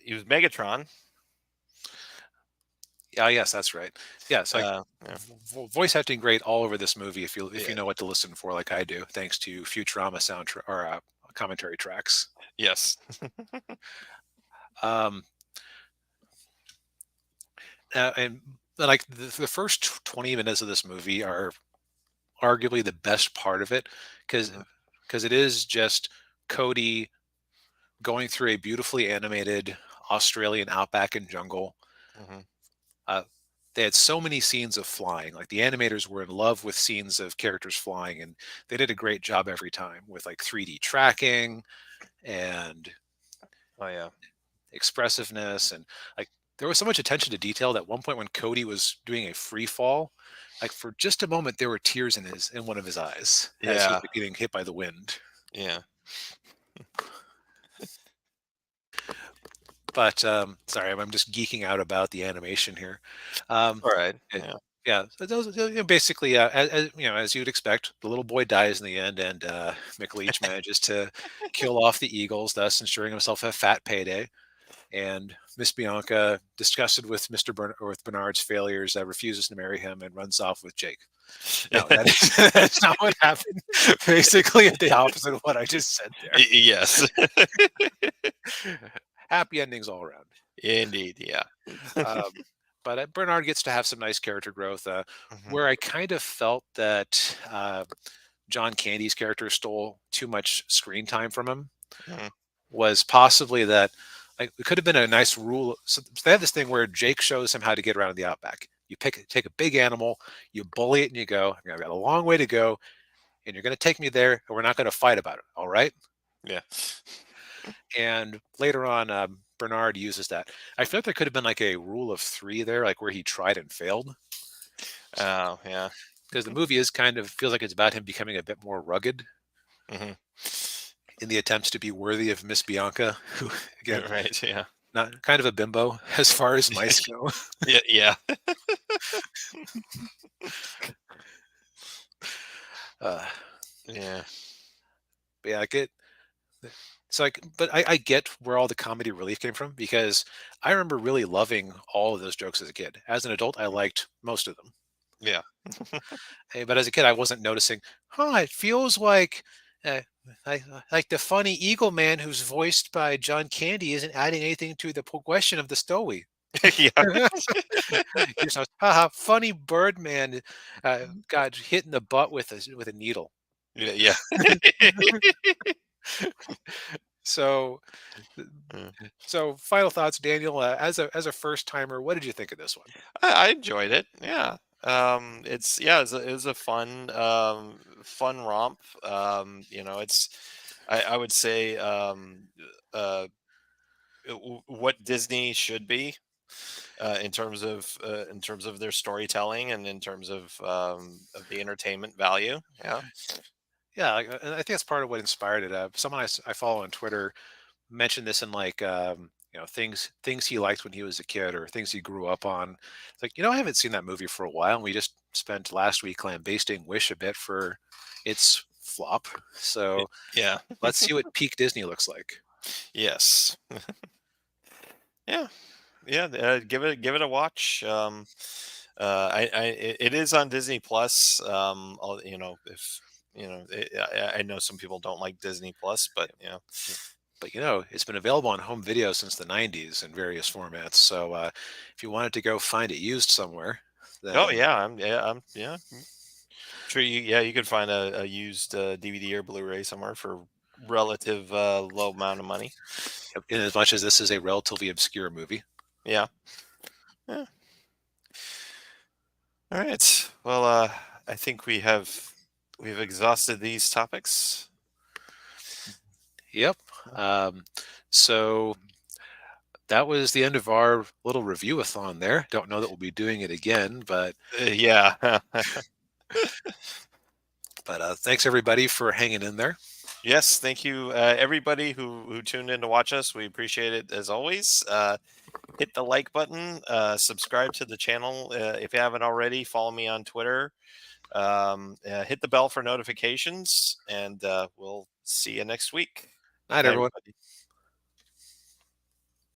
he was Megatron. Yeah, yes, that's right. Yes, like Yeah, voice acting great all over this movie if you yeah, know what to listen for, like I do, thanks to Futurama soundtrack or commentary tracks. yes, Um, and like the first 20 minutes of this movie are arguably the best part of it because mhm, it is just Cody going through a beautifully animated Australian outback and jungle. mhm, Uh, they had so many scenes of flying. Like the animators were in love with scenes of characters flying, and they did a great job every time with like 3D tracking and oh yeah, expressiveness and like there was so much attention to detail that at one point when Cody was doing a free fall, like for just a moment there were tears in one of his eyes as he was yeah, getting hit by the wind. yeah. But sorry, I'm just geeking out about the animation here. Um, All right, it- yeah, yeah, so those basically, as you'd expect, the little boy dies in the end, and McLeach manages to kill off the eagles, thus ensuring himself a fat payday. And Miss Bianca, disgusted with or with Bernard's failures, refuses to marry him and runs off with Jake. No, that is that's not what happened. Basically, the opposite of what I just said there. Yes, Happy endings all around. indeed, yeah. Um, but Bernard gets to have some nice character growth. Mhm, Where I kind of felt that John Candy's character stole too much screen time from him mhm, was possibly that like it could have been a nice rule. So they have this thing where Jake shows him how to get around the outback. You take a big animal, you bully it, and you go. I've got a long way to go, and you're going to take me there, and we're not going to fight about it. All right. yeah. And later on, Bernard uses that. I feel like there could have been like a rule of three there, like where he tried and failed, Oh yeah. because the movie is kind of feels like it's about him becoming a bit more rugged Hmm. in the attempts to be worthy of Miss Bianca, who again, Right. Yeah. not kind of a bimbo as far as mice go. Yeah. Yeah. Uh, Yeah. but yeah, I get so like, but I get where all the comedy relief came from because I remember really loving all of those jokes as a kid. As an adult, I liked most of them. Yeah. But as a kid, I wasn't noticing. Huh? It feels like, uh, like the funny Eagle Man who's voiced by John Candy isn't adding anything to the progression of the story. Yeah. You're so, haha, funny Birdman got hit in the butt with a needle. Yeah. So, Yeah. final thoughts, Daniel. As a first timer, what did you think of this one? I enjoyed it. Yeah. It's yeah, it was a fun fun romp. It's I would say uh what Disney should be in terms of their storytelling and in terms of the entertainment value. Yeah. Yeah, and I think that's part of what inspired it. Someone I follow on Twitter mentioned this in like things he liked when he was a kid or things he grew up on. It's like I haven't seen that movie for a while, and we just spent last week lambasting Wish a bit for its flop. So Yeah. let's see what peak Disney looks like. Yes. Yeah. Yeah. Give it a watch. It is on Disney Plus. If I know some people don't like Disney Plus, but Yeah. But it's been available on home video since the 90s in various formats. So if you wanted to go find it used somewhere, Oh then yeah, yeah. Sure, you could find a used DVD or Blu-ray somewhere for relative low amount of money. in as much as this is a relatively obscure movie. Yeah. Yeah. All right. Well, I think we've exhausted these topics. Yep. Um, so that was the end of our little review-a-thon there. Don't know that we'll be doing it again, but Yeah. thanks everybody for hanging in there. Yes. Thank you, everybody who tuned in to watch us. We appreciate it as always. Hit the like button. Subscribe to the channel if you haven't already. Follow me on Twitter. Hit the bell for notifications, and we'll see you next week. Night, Night, everyone. everybody.